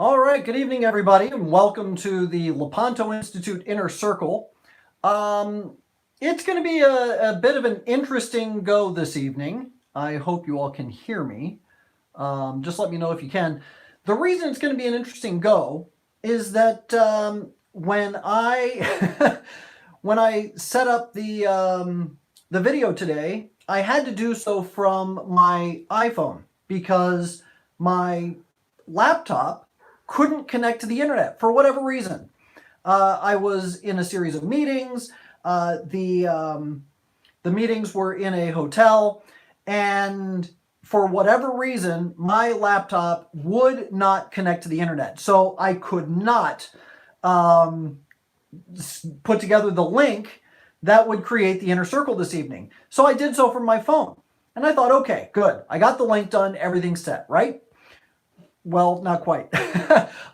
All right, good evening, everybody, and welcome to the Lepanto Institute Inner Circle. It's going to be a bit of an interesting go this evening. I hope you all can hear me. Just let me know if you can. The reason it's going to be an interesting go is that when I when I set up the video today, I had to do so from my iPhone because my laptop couldn't connect to the internet for whatever reason. I was in a series of meetings. The meetings were in a hotel, and for whatever reason, my laptop would not connect to the internet. So I could not put together the link that would create the inner circle this evening. So I did so from my phone. And I thought, okay, good. I got the link done. Everything's set, right? Well, not quite.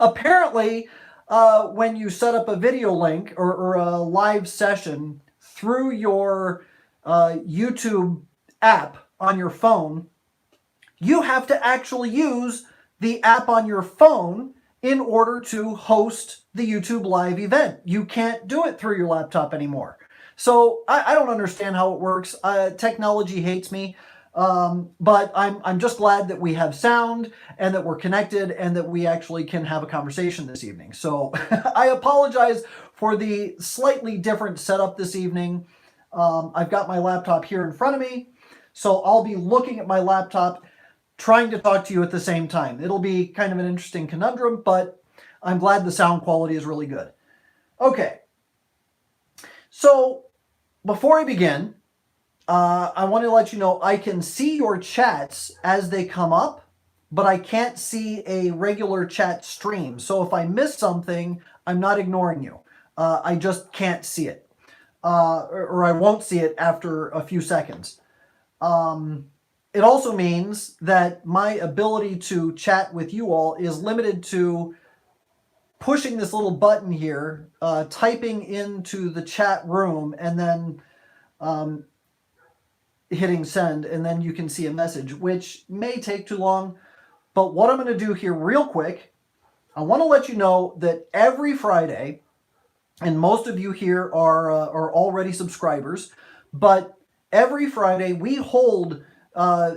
Apparently, when you set up a video link or a live session through your YouTube app on your phone, you have to actually use the app on your phone in order to host the YouTube live event. You can't do it through your laptop anymore. So I don't understand how it works. Technology hates me. But I'm just glad that we have sound and that we're connected and that we actually can have a conversation this evening. So I apologize for the slightly different setup this evening. I've got my laptop here in front of me, so I'll be looking at my laptop trying to talk to you at the same time. It'll be kind of an interesting conundrum, but I'm glad the sound quality is really good. Okay, so before I begin, I want to let you know I can see your chats as they come up, but I can't see a regular chat stream. So if I miss something, I'm not ignoring you. I just can't see it, or I won't see it after a few seconds. It also means that my ability to chat with you all is limited to pushing this little button here, typing into the chat room, and then hitting send, and then you can see a message, which may take too long. But what I'm going to do here real quick, I want to let you know that every Friday, and most of you here are already subscribers, but every Friday we hold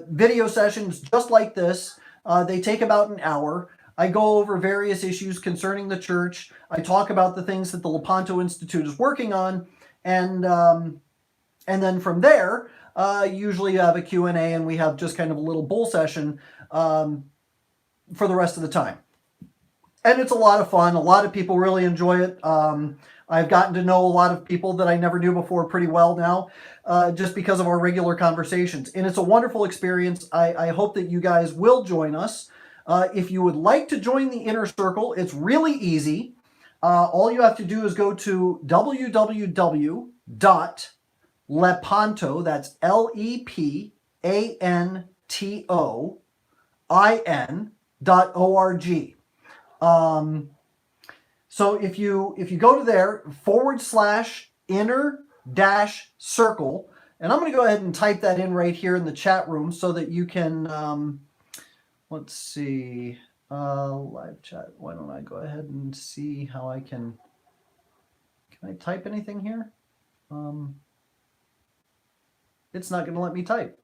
video sessions just like this. They take about an hour. I go over various issues concerning the church. I talk about the things that the Lepanto Institute is working on, and then from there, usually you have a Q&A, and we have just kind of a little bull session for the rest of the time. And it's a lot of fun. A lot of people really enjoy it. I've gotten to know a lot of people that I never knew before pretty well now, just because of our regular conversations. And it's a wonderful experience. I hope that you guys will join us. If you would like to join the Inner Circle, it's really easy. All you have to do is go to www.lepanto, that's LEPANTOIN.org. So if you go to there, /inner-circle, and I'm going to go ahead and type that in right here in the chat room so that you can, let's see, live chat. Why don't I go ahead and see how I can I type anything here? It's not going to let me type.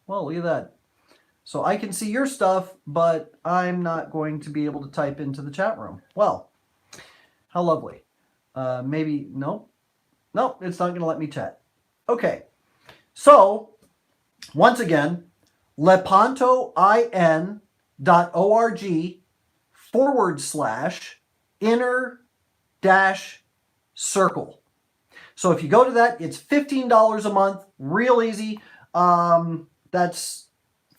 Well, look at that. So I can see your stuff, but I'm not going to be able to type into the chat room. Well, how lovely. Maybe, nope, it's not going to let me chat. Okay, so once again, lepantoin.org/inner-circle. So if you go to that, it's $15 a month, real easy. That's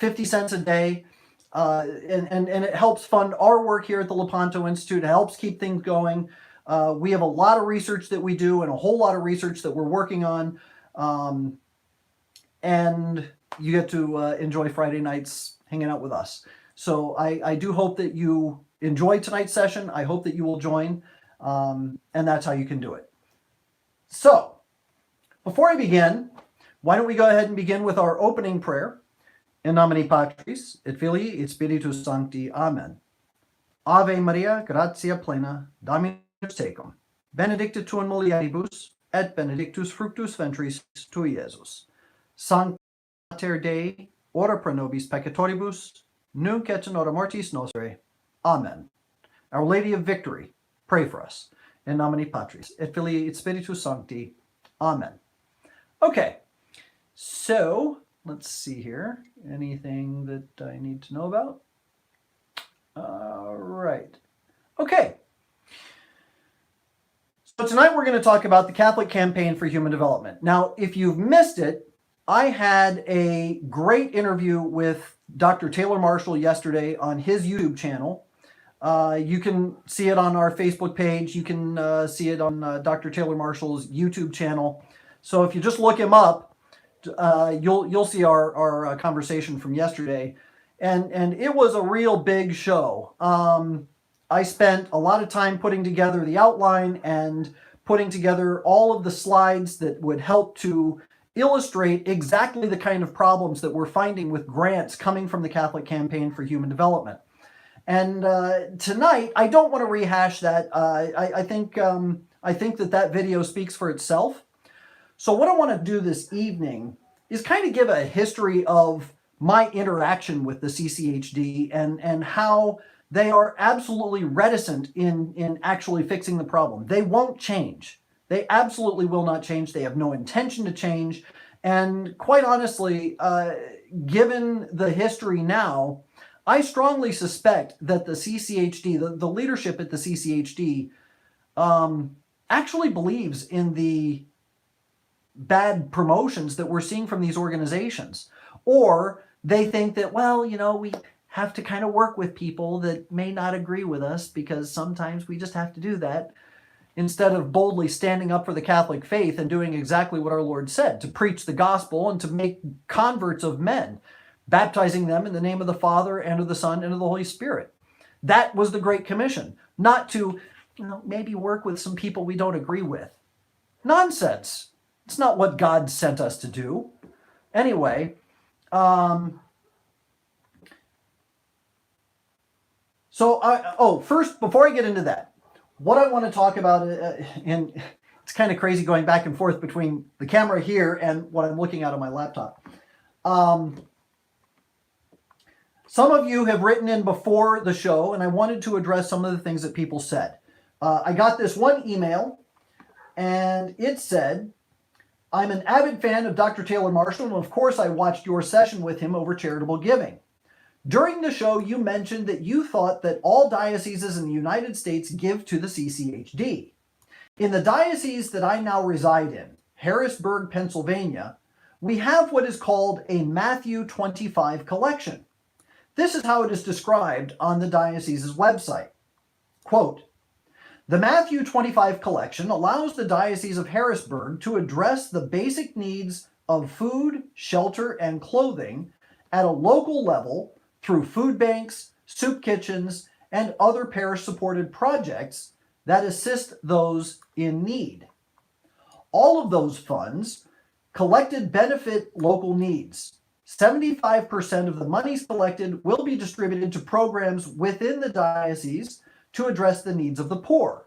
50 cents a day. And it helps fund our work here at the Lepanto Institute. It helps keep things going. We have a lot of research that we do and a whole lot of research that we're working on. And you get to enjoy Friday nights hanging out with us. So I do hope that you enjoy tonight's session. I hope that you will join. And that's how you can do it. So, before I begin, why don't we go ahead and begin with our opening prayer. In nomine Patris, et Filii, et Spiritus Sancti. Amen. Ave Maria, gratia plena, Dominus tecum. Benedicta tu in mulieribus, et benedictus fructus ventris tui, Iesus. Sancta Mater Dei, ora pro nobis peccatoribus, nunc et in hora mortis nostre. Amen. Our Lady of Victory, pray for us. In nomine Patris, et Filii, et Spiritus Sancti. Amen. Okay, so let's see here. Anything that I need to know about? All right. Okay. So tonight we're going to talk about the Catholic Campaign for Human Development. Now, if you've missed it, I had a great interview with Dr. Taylor Marshall yesterday on his YouTube channel. You can see it on our Facebook page. You can see it on Dr. Taylor Marshall's YouTube channel. So if you just look him up, you'll see our conversation from yesterday. And it was a real big show. I spent a lot of time putting together the outline and putting together all of the slides that would help to illustrate exactly the kind of problems that we're finding with grants coming from the Catholic Campaign for Human Development. And tonight, I don't want to rehash that. I think that video speaks for itself. So what I want to do this evening is kind of give a history of my interaction with the CCHD and how they are absolutely reticent in actually fixing the problem. They won't change. They absolutely will not change. They have no intention to change. And quite honestly, given the history now, I strongly suspect that the CCHD, the leadership at the CCHD, actually believes in the bad promotions that we're seeing from these organizations. Or they think that, well, we have to kind of work with people that may not agree with us because sometimes we just have to do that, instead of boldly standing up for the Catholic faith and doing exactly what our Lord said, to preach the gospel and to make converts of men, baptizing them in the name of the Father and of the Son and of the Holy Spirit. That was the Great Commission, not to maybe work with some people we don't agree with. Nonsense. It's not what God sent us to do. Anyway, first, before I get into that, what I want to talk about, and it's kind of crazy going back and forth between the camera here and what I'm looking at on my laptop. Some of you have written in before the show, and I wanted to address some of the things that people said. I got this one email, and it said, "I'm an avid fan of Dr. Taylor Marshall, and of course I watched your session with him over charitable giving. During the show, you mentioned that you thought that all dioceses in the United States give to the CCHD. In the diocese that I now reside in, Harrisburg, Pennsylvania, we have what is called a Matthew 25 collection. This is how it is described on the diocese's website. Quote, "The Matthew 25 collection allows the Diocese of Harrisburg to address the basic needs of food, shelter, and clothing at a local level through food banks, soup kitchens, and other parish-supported projects that assist those in need. All of those funds collected benefit local needs. 75% of the monies collected will be distributed to programs within the diocese to address the needs of the poor.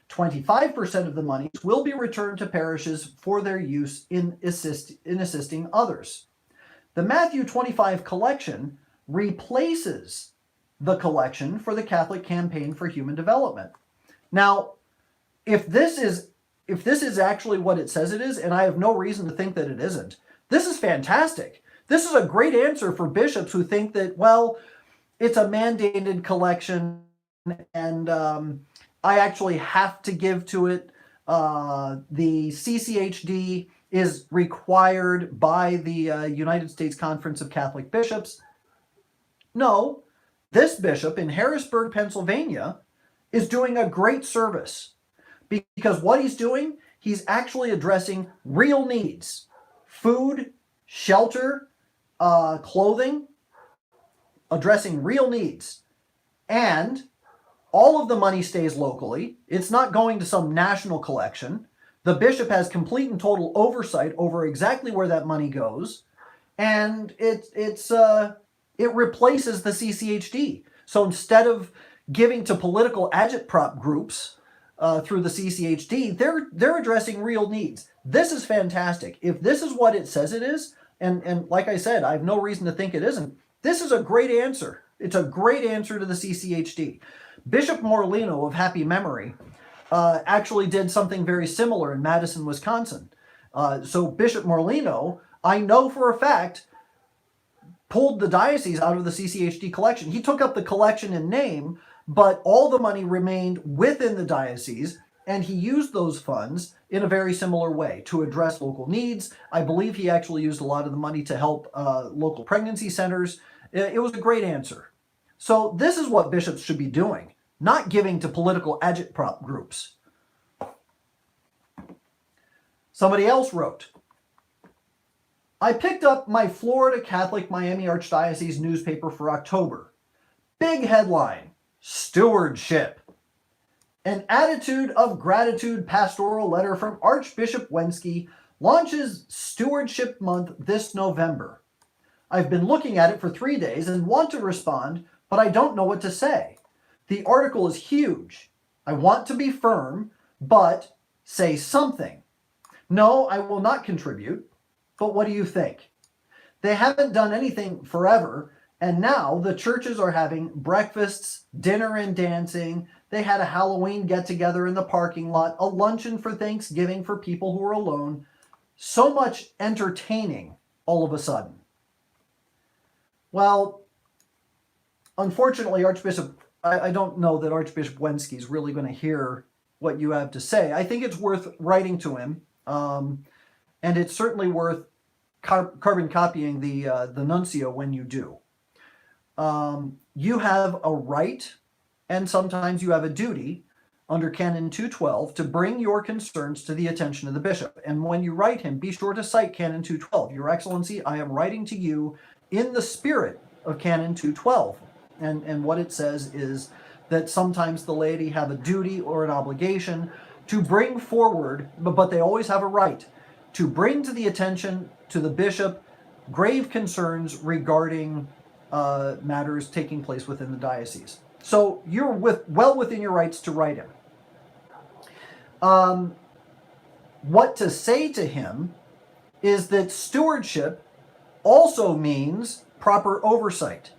25% of the monies will be returned to parishes for their use in assisting others. The Matthew 25 collection replaces the collection for the Catholic Campaign for Human Development." Now, if this is actually what it says it is, and I have no reason to think that it isn't, this is fantastic. This is a great answer for bishops who think that, well, it's a mandated collection and I actually have to give to it. The CCHD is required by the United States Conference of Catholic Bishops. No, this bishop in Harrisburg, Pennsylvania, is doing a great service, because what he's doing, he's actually addressing real needs: food, shelter, clothing, addressing real needs. And all of the money stays locally. It's not going to some national collection. The bishop has complete and total oversight over exactly where that money goes. And it replaces the CCHD. So instead of giving to political agitprop groups through the CCHD. They're addressing real needs. This is fantastic. If this is what it says it is, and like I said, I have no reason to think it isn't, this is a great answer. It's a great answer to the CCHD. Bishop Morlino of happy memory actually did something very similar in Madison, Wisconsin. So Bishop Morlino, I know for a fact, pulled the diocese out of the CCHD collection. He took up the collection in name, but all the money remained within the diocese, and he used those funds in a very similar way to address local needs. I believe he actually used a lot of the money to help local pregnancy centers. It was a great answer. So this is what bishops should be doing, not giving to political agitprop groups. Somebody else wrote, I picked up my Florida Catholic Miami Archdiocese newspaper for October. Big headline, Stewardship. An Attitude of Gratitude pastoral letter from Archbishop Wenski launches Stewardship Month this November. I've been looking at it for 3 days and want to respond, but I don't know what to say. The article is huge. I want to be firm, but say something. No, I will not contribute, but what do you think? They haven't done anything forever, and now the churches are having breakfasts, dinner and dancing. They had a Halloween get-together in the parking lot, a luncheon for Thanksgiving for people who are alone. So much entertaining all of a sudden. Well, unfortunately, I don't know that Archbishop Wenski is really going to hear what you have to say. I think it's worth writing to him, and it's certainly worth carbon copying the nuncio when you do. You have a right, and sometimes you have a duty, under Canon 212, to bring your concerns to the attention of the bishop. And when you write him, be sure to cite Canon 212. Your Excellency, I am writing to you in the spirit of Canon 212. And what it says is that sometimes the laity have a duty or an obligation to bring forward, but they always have a right, to bring to the attention to the bishop grave concerns regarding matters taking place within the diocese. So you're well within your rights to write him. What to say to him is that stewardship also means proper oversight.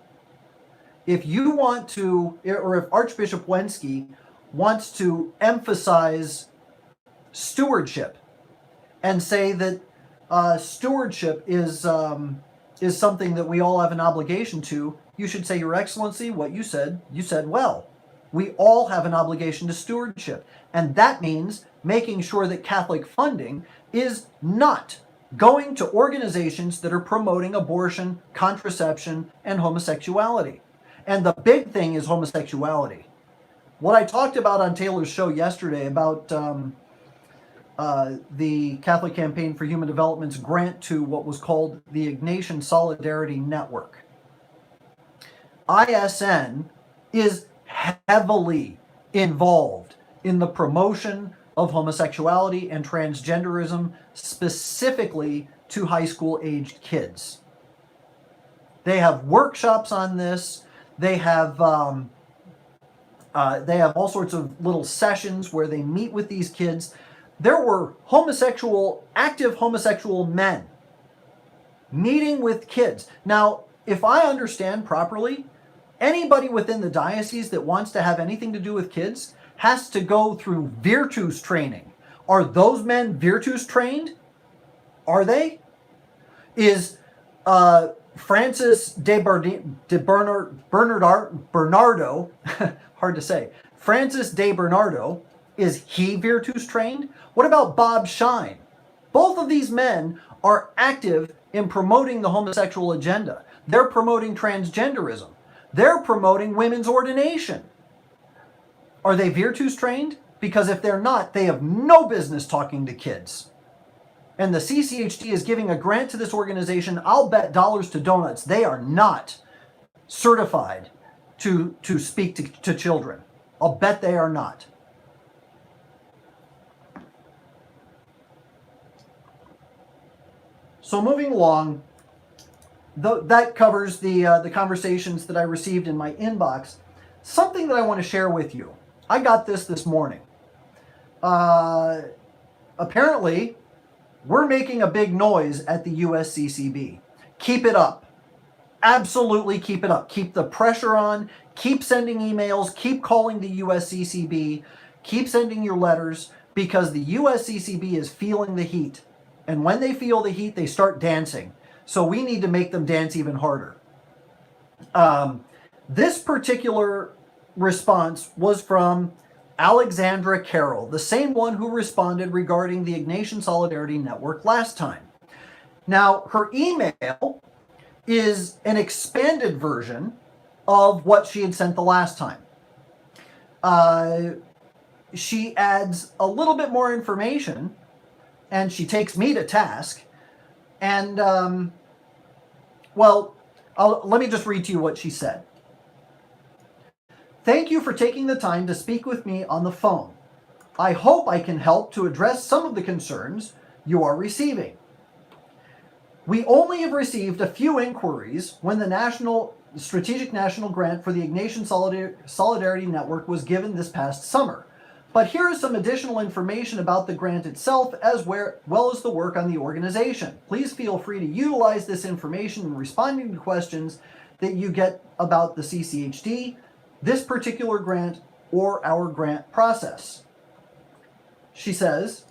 If you want to, or if Archbishop Wenski wants to emphasize stewardship and say that stewardship is something that we all have an obligation to, you should say, Your Excellency, what you said well. We all have an obligation to stewardship. And that means making sure that Catholic funding is not going to organizations that are promoting abortion, contraception, and homosexuality. And the big thing is homosexuality. What I talked about on Taylor's show yesterday about the Catholic Campaign for Human Development's grant to what was called the Ignatian Solidarity Network. ISN is heavily involved in the promotion of homosexuality and transgenderism, specifically to high school aged kids. They have workshops on this. They have all sorts of little sessions where they meet with these kids. There were active homosexual men meeting with kids. Now, if I understand properly, anybody within the diocese that wants to have anything to do with kids has to go through Virtus training. Are those men Virtus trained? Are they? Is Francis Bernardo, hard to say, Francis de Bernardo, is he Virtus trained? What about Bob Shine? Both of these men are active in promoting the homosexual agenda. They're promoting transgenderism. They're promoting women's ordination. Are they Virtus trained? Because if they're not, they have no business talking to kids. And the CCHD is giving a grant to this organization. I'll bet dollars to donuts they are not certified to speak to children. I'll bet they are not. So moving along, that covers the conversations that I received in my inbox. something that I want to share with you. I got this morning. Apparently, we're making a big noise at the USCCB. Keep it up. Absolutely keep it up. Keep the pressure on. Keep sending emails. Keep calling the USCCB. Keep sending your letters, because the USCCB is feeling the heat. And when they feel the heat, they start dancing. So we need to make them dance even harder. This particular response was from Alexandra Carroll, the same one who responded regarding the Ignatian Solidarity Network last time. Now, her email is an expanded version of what she had sent the last time. She adds a little bit more information, and she takes me to task. And, let me just read to you what she said. Thank you for taking the time to speak with me on the phone. I hope I can help to address some of the concerns you are receiving. We only have received a few inquiries when the Strategic National Grant for the Ignatian Solidarity Network was given this past summer. But here is some additional information about the grant itself, as well as the work on the organization. Please feel free to utilize this information in responding to questions that you get about the CCHD, this particular grant, or our grant process. She says,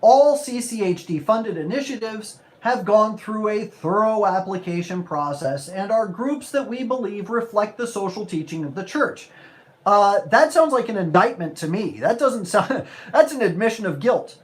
all CCHD funded initiatives have gone through a thorough application process and are groups that we believe reflect the social teaching of the church. That sounds like an indictment to me. That doesn't sound, that's an admission of guilt.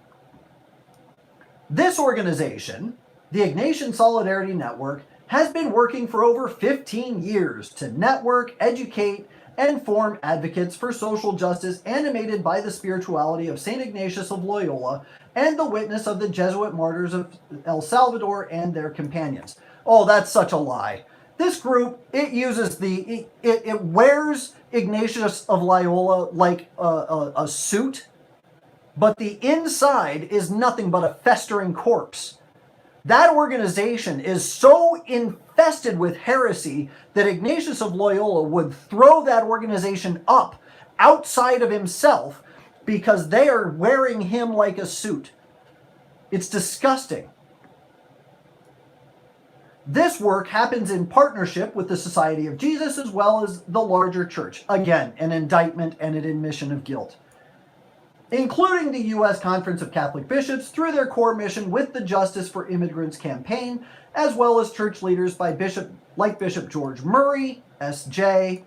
This organization, the Ignatian Solidarity Network, has been working for over 15 years to network, educate, and form advocates for social justice animated by the spirituality of St. Ignatius of Loyola and the witness of the Jesuit martyrs of El Salvador and their companions. Oh, that's such a lie. This group, it wears Ignatius of Loyola like a suit, but the inside is nothing but a festering corpse. That organization is so infested with heresy that Ignatius of Loyola would throw that organization up outside of himself because they are wearing him like a suit. It's disgusting. This work happens in partnership with the Society of Jesus as well as the larger church. Again, an indictment and an admission of guilt. Including the U.S. Conference of Catholic Bishops through their core mission with the Justice for Immigrants campaign, as well as church leaders like Bishop George Murray, S.J.,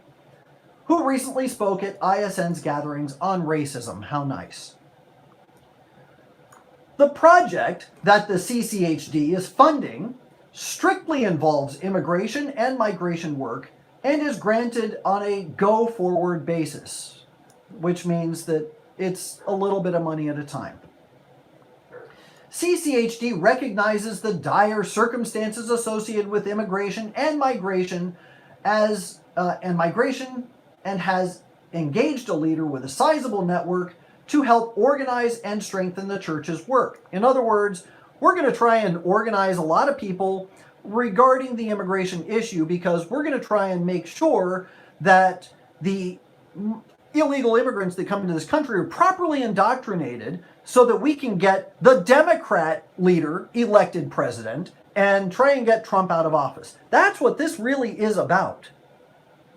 who recently spoke at ISN's gatherings on racism. How nice. The project that the CCHD is funding strictly involves immigration and migration work and is granted on a go-forward basis, which means that it's a little bit of money at a time. CCHD recognizes the dire circumstances associated with immigration and migration and has engaged a leader with a sizable network to help organize and strengthen the church's work. In other words, we're going to try and organize a lot of people regarding the immigration issue because we're going to try and make sure that the illegal immigrants that come into this country are properly indoctrinated so that we can get the Democrat leader elected president and try and get Trump out of office. That's what this really is about.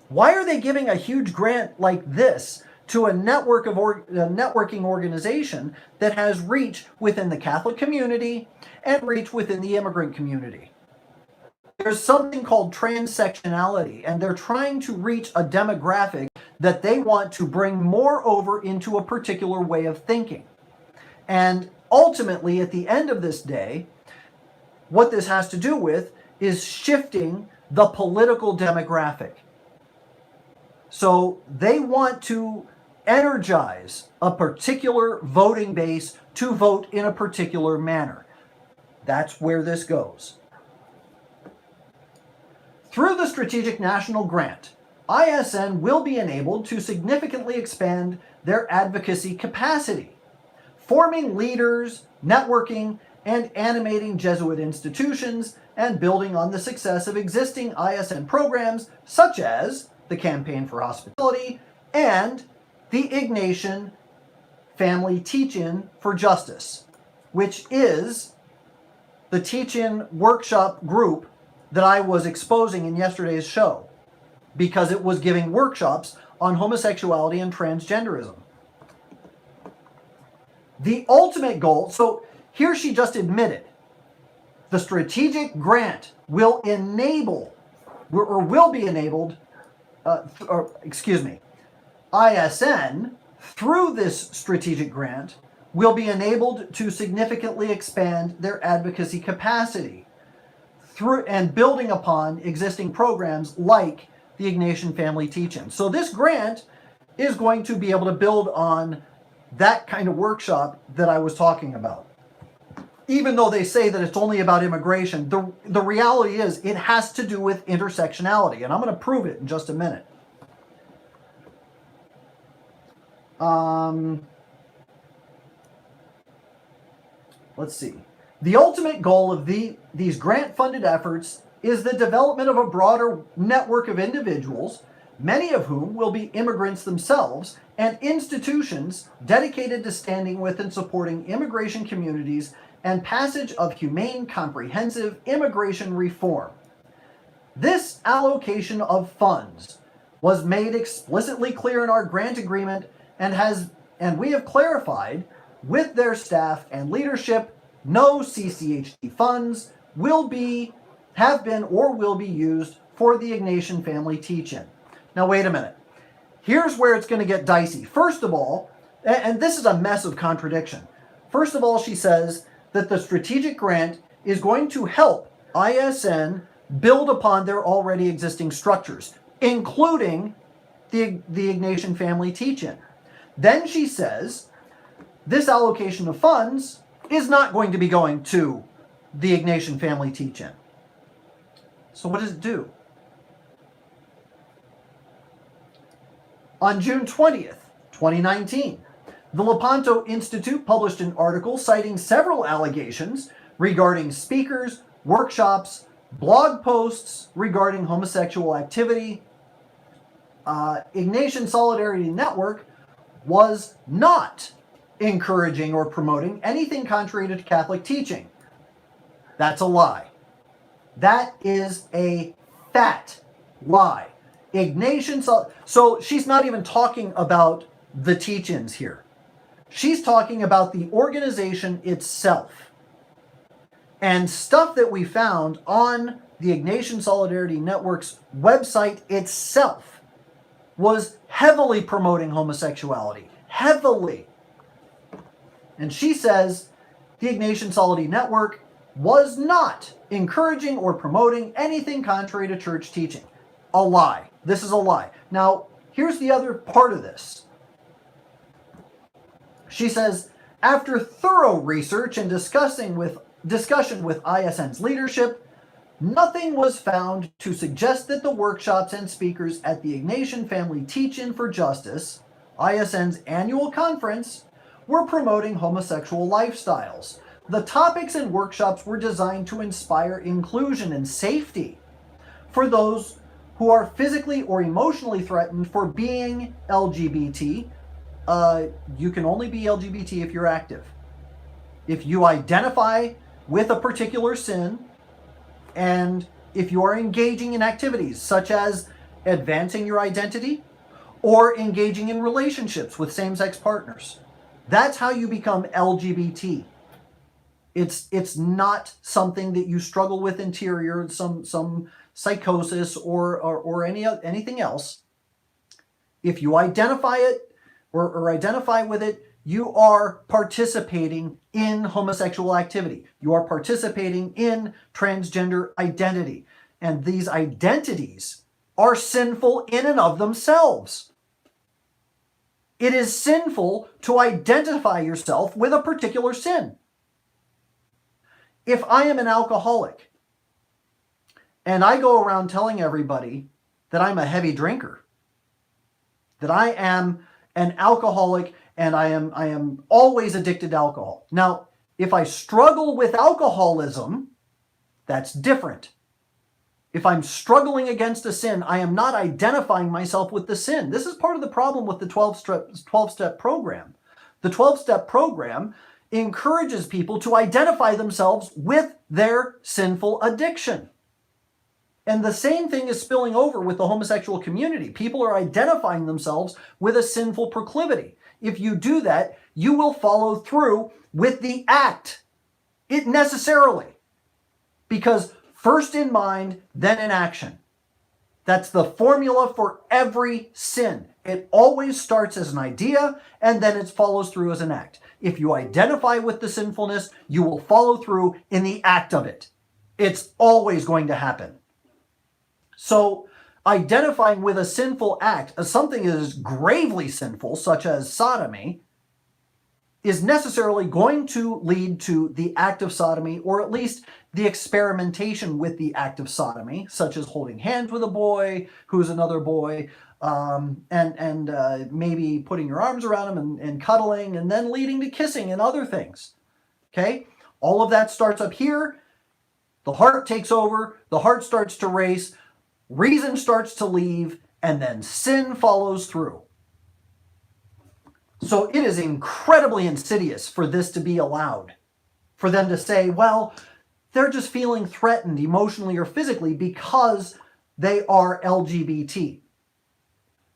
Why are they giving a huge grant like this to a networking organization that has reach within the Catholic community and reach within the immigrant community? There's something called transsectionality, and they're trying to reach a demographic that they want to bring more over into a particular way of thinking. And ultimately, at the end of this day, what this has to do with is shifting the political demographic. So they want to energize a particular voting base to vote in a particular manner. That's where this goes. Through the Strategic National Grant, ISN will be enabled to significantly expand their advocacy capacity, forming leaders, networking, and animating Jesuit institutions, and building on the success of existing ISN programs such as the Campaign for Hospitality, and the Ignatian Family Teach-In for Justice, which is the teach-in workshop group that I was exposing in yesterday's show, because it was giving workshops on homosexuality and transgenderism. The ultimate goal, so here she just admitted, the strategic grant will enable, or will be enabled, ISN, through this strategic grant, will be enabled to significantly expand their advocacy capacity through and building upon existing programs like the Ignatian Family Teach-In. So this grant is going to be able to build on that kind of workshop that I was talking about. Even though they say that it's only about immigration, the reality is it has to do with intersectionality, and I'm going to prove it in just a minute. Let's see. The ultimate goal of these grant-funded efforts is the development of a broader network of individuals, many of whom will be immigrants themselves, and institutions dedicated to standing with and supporting immigration communities and passage of humane, comprehensive immigration reform. This allocation of funds was made explicitly clear in our grant agreement and we have clarified with their staff and leadership, no CCHD funds have been or will be used for the Ignatian Family Teach-In. Now wait a minute. Here's where it's going to get dicey. First of all, and this is a mess of contradiction. First of all, she says that the strategic grant is going to help ISN build upon their already existing structures, including the Ignatian Family Teach-In. Then she says this allocation of funds is not going to be going to the Ignatian Family Teach-In. So what does it do? On June 20th, 2019, the Lepanto Institute published an article citing several allegations regarding speakers, workshops, blog posts regarding homosexual activity. Ignatian Solidarity Network was not encouraging or promoting anything contrary to Catholic teaching. That's a lie. That is a fat lie. Ignatian, so she's not even talking about the teach-ins here. She's talking about the organization itself. And stuff that we found on the Ignatian Solidarity Network's website itself was heavily promoting homosexuality. Heavily. And she says the Ignatian Solidarity Network was not encouraging or promoting anything contrary to church teaching. A lie. This is a lie. Now, here's the other part of this. She says, after thorough research and discussion with ISN's leadership, nothing was found to suggest that the workshops and speakers at the Ignatian Family Teach-In for Justice, ISN's annual conference, were promoting homosexual lifestyles. The topics and workshops were designed to inspire inclusion and safety for those who are physically or emotionally threatened for being LGBT. You can only be LGBT if you're active. If you identify with a particular sin, and if you are engaging in activities such as advancing your identity or engaging in relationships with same-sex partners, that's how you become LGBT. It's not something that you struggle with interior, some psychosis or anything else. If you identify it or identify with it, you are participating in homosexual activity. You are participating in transgender identity. And these identities are sinful in and of themselves. It is sinful to identify yourself with a particular sin. If I am an alcoholic and I go around telling everybody that I'm a heavy drinker, that I am an alcoholic and I am always addicted to alcohol. Now, if I struggle with alcoholism, that's different. If I'm struggling against a sin, I am not identifying myself with the sin. This is part of the problem with the 12-step program. The 12-step program encourages people to identify themselves with their sinful addiction. And the same thing is spilling over with the homosexual community. People are identifying themselves with a sinful proclivity. If you do that, you will follow through with the act. It necessarily. Because first in mind, then in action. That's the formula for every sin. It always starts as an idea, and then it follows through as an act. If you identify with the sinfulness, you will follow through in the act of it. It's always going to happen. So, identifying with a sinful act as something that is gravely sinful, such as sodomy, is necessarily going to lead to the act of sodomy, or at least the experimentation with the act of sodomy, such as holding hands with a boy who's another boy, and maybe putting your arms around him and cuddling, and then leading to kissing and other things. Okay? All of that starts up here. The heart takes over. The heart starts to race. Reason starts to leave. And then sin follows through. So it is incredibly insidious for this to be allowed. For them to say, well, they're just feeling threatened emotionally or physically because they are LGBT.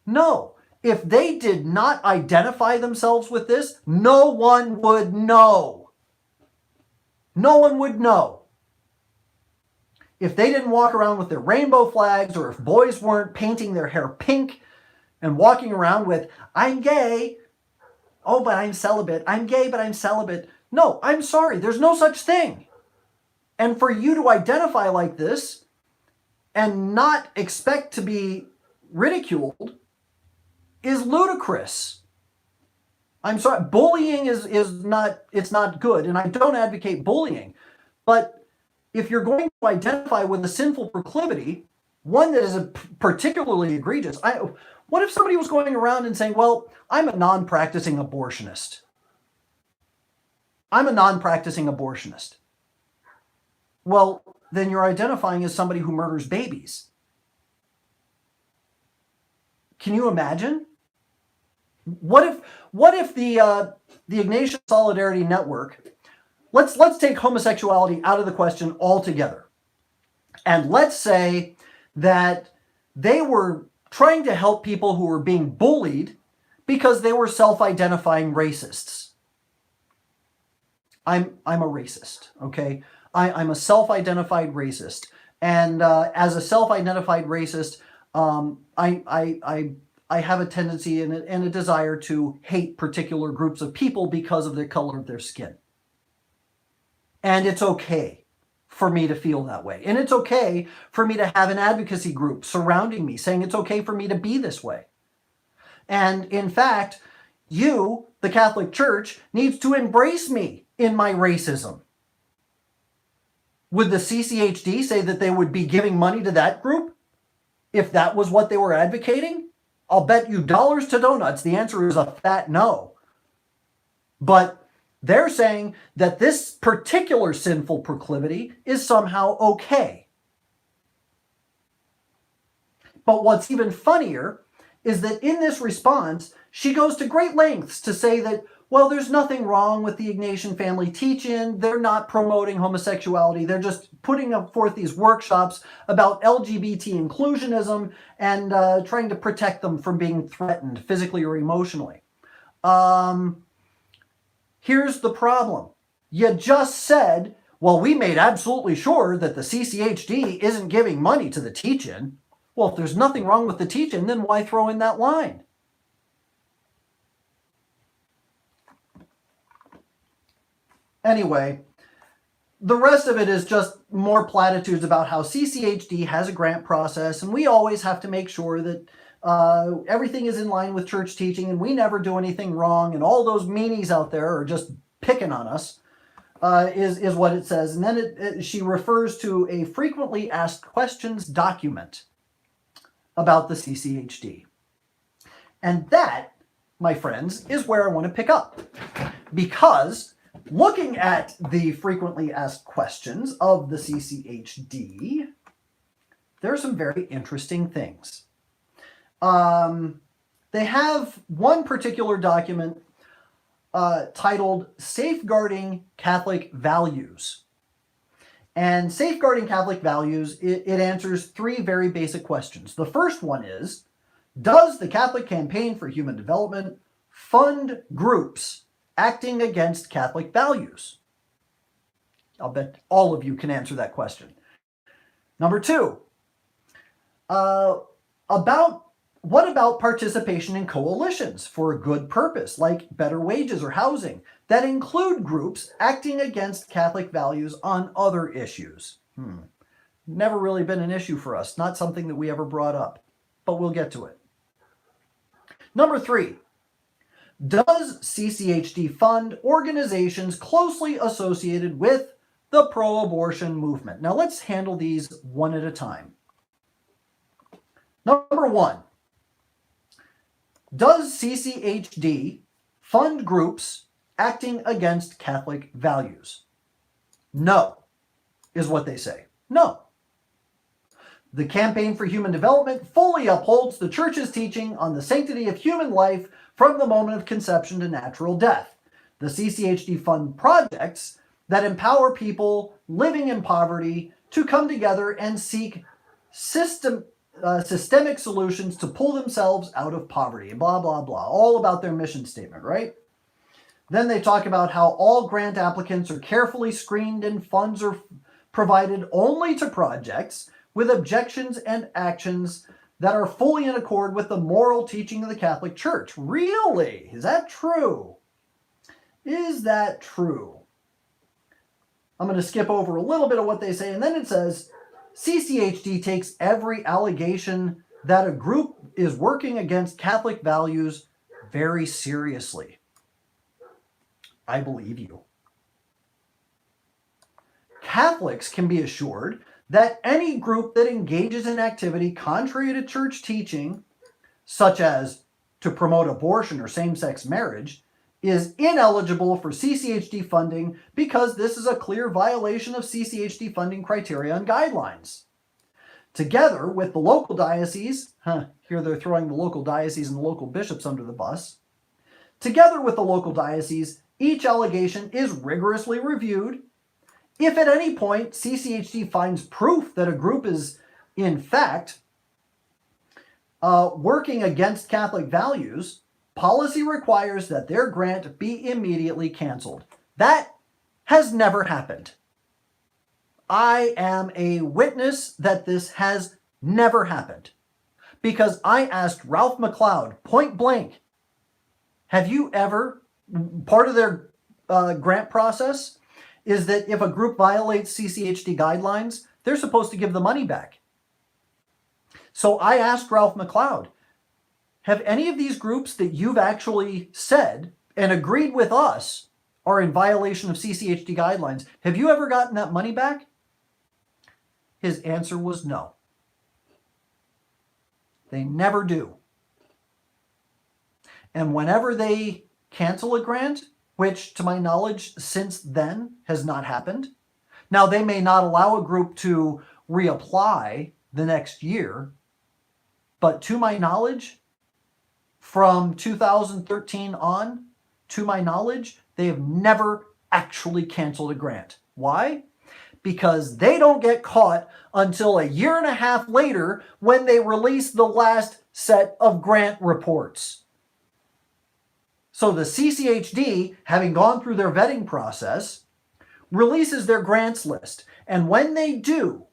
No. If they did not identify themselves with this, no one would know. No one would know. If they didn't walk around with their rainbow flags, or if boys weren't painting their hair pink and walking around with, I'm gay, oh, but I'm celibate. I'm gay, but I'm celibate. No, I'm sorry. There's no such thing. And for you to identify like this and not expect to be ridiculed is ludicrous. I'm sorry. Bullying is not good. And I don't advocate bullying. But if you're going to identify with a sinful proclivity, one that is particularly egregious, what if somebody was going around and saying, well, I'm a non-practicing abortionist. I'm a non-practicing abortionist. Well, then you're identifying as somebody who murders babies. Can you imagine? What if the Ignatian Solidarity Network, let's take homosexuality out of the question altogether. And let's say that they were trying to help people who were being bullied because they were self-identifying racists. I'm a racist, okay? I'm a self-identified racist. And as a self-identified racist, I have a tendency and a desire to hate particular groups of people because of the color of their skin. And it's okay for me to feel that way. And it's okay for me to have an advocacy group surrounding me saying it's okay for me to be this way. And in fact, you, the Catholic Church, needs to embrace me in my racism. Would the CCHD say that they would be giving money to that group if that was what they were advocating? I'll bet you dollars to donuts the answer is a fat no. But they're saying that this particular sinful proclivity is somehow okay. But what's even funnier is that in this response, she goes to great lengths to say that, well, there's nothing wrong with the Ignatian family teach-in. They're not promoting homosexuality. They're just putting forth these workshops about LGBT inclusionism and trying to protect them from being threatened physically or emotionally. Here's the problem. You just said, well, we made absolutely sure that the CCHD isn't giving money to the teach-in. Well, if there's nothing wrong with the teach-in, then why throw in that line? Anyway, the rest of it is just more platitudes about how CCHD has a grant process, and we always have to make sure that everything is in line with church teaching, and we never do anything wrong, and all those meanies out there are just picking on us, is what it says. And then she refers to a frequently asked questions document about the CCHD. And that, my friends, is where I want to pick up. Because looking at the frequently asked questions of the CCHD, there are some very interesting things. They have one particular document titled Safeguarding Catholic Values. And Safeguarding Catholic Values, it answers three very basic questions. The first one is, does the Catholic Campaign for Human Development fund groups acting against Catholic values? I'll bet all of you can answer that question. Number two, what about participation in coalitions for a good purpose, like better wages or housing, that include groups acting against Catholic values on other issues? Never really been an issue for us, not something that we ever brought up, but we'll get to it. Number three, does CCHD fund organizations closely associated with the pro-abortion movement? Now let's handle these one at a time. Number one, does CCHD fund groups acting against Catholic values? No, is what they say. No. The Campaign for Human Development fully upholds the Church's teaching on the sanctity of human life from the moment of conception to natural death. The CCHD fund projects that empower people living in poverty to come together and seek systemic solutions to pull themselves out of poverty, and blah, blah, blah. All about their mission statement, right? Then they talk about how all grant applicants are carefully screened and funds are provided only to projects with objections and actions that are fully in accord with the moral teaching of the Catholic Church. Really? Is that true? Is that true? I'm going to skip over a little bit of what they say, and then it says, CCHD takes every allegation that a group is working against Catholic values very seriously. I believe you. Catholics can be assured that any group that engages in activity contrary to church teaching, such as to promote abortion or same-sex marriage, is ineligible for CCHD funding because this is a clear violation of CCHD funding criteria and guidelines. Together with the local diocese, here they're throwing the local diocese and the local bishops under the bus. Together with the local diocese, each allegation is rigorously reviewed. If at any point CCHD finds proof that a group is, in fact, working against Catholic values, policy requires that their grant be immediately canceled. That has never happened. I am a witness that this has never happened. Because I asked Ralph McLeod, point blank, have you ever, part of their grant process is that if a group violates CCHD guidelines, they're supposed to give the money back. So I asked Ralph McLeod, have any of these groups that you've actually said and agreed with us are in violation of CCHD guidelines, have you ever gotten that money back? His answer was no. They never do. And whenever they cancel a grant, which to my knowledge since then has not happened. Now they may not allow a group to reapply the next year, but to my knowledge, from 2013 on, to my knowledge, they have never actually canceled a grant. Why? Because they don't get caught until a year and a half later when they release the last set of grant reports. So the CCHD, having gone through their vetting process, releases their grants list. And when they do,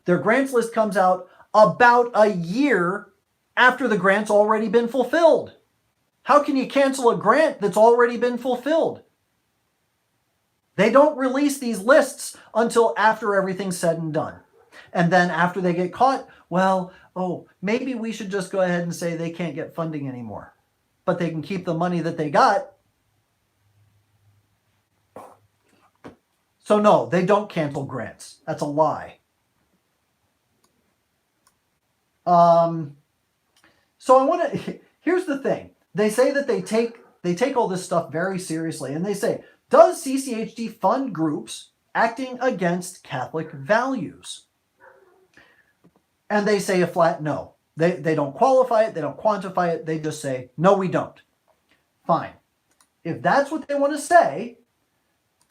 their grants list comes out about a year after the grant's already been fulfilled. How can you cancel a grant that's already been fulfilled? They don't release these lists until after everything's said and done. And then after they get caught, well, maybe we should just go ahead and say they can't get funding anymore. But they can keep the money that they got. So no, they don't cancel grants. That's a lie. So I want to, here's the thing. They say that they take all this stuff very seriously, and they say, does CCHD fund groups acting against Catholic values? And they say a flat no. They don't qualify it. They don't quantify it. They just say, no, we don't. Fine. If that's what they want to say,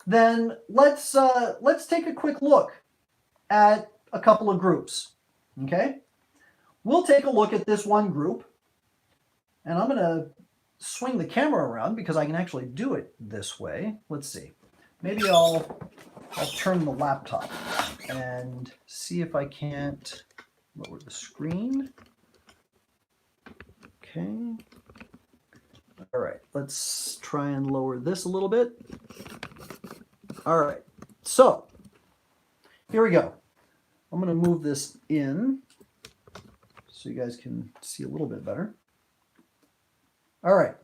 then let's take a quick look at a couple of groups. Okay? We'll take a look at this one group. And I'm going to swing the camera around because I can actually do it this way. Let's see. Maybe I'll turn the laptop and see if I can't lower the screen. Okay. All right, let's try and lower this a little bit. All right, so here we go. I'm going to move this in so you guys can see a little bit better. All right.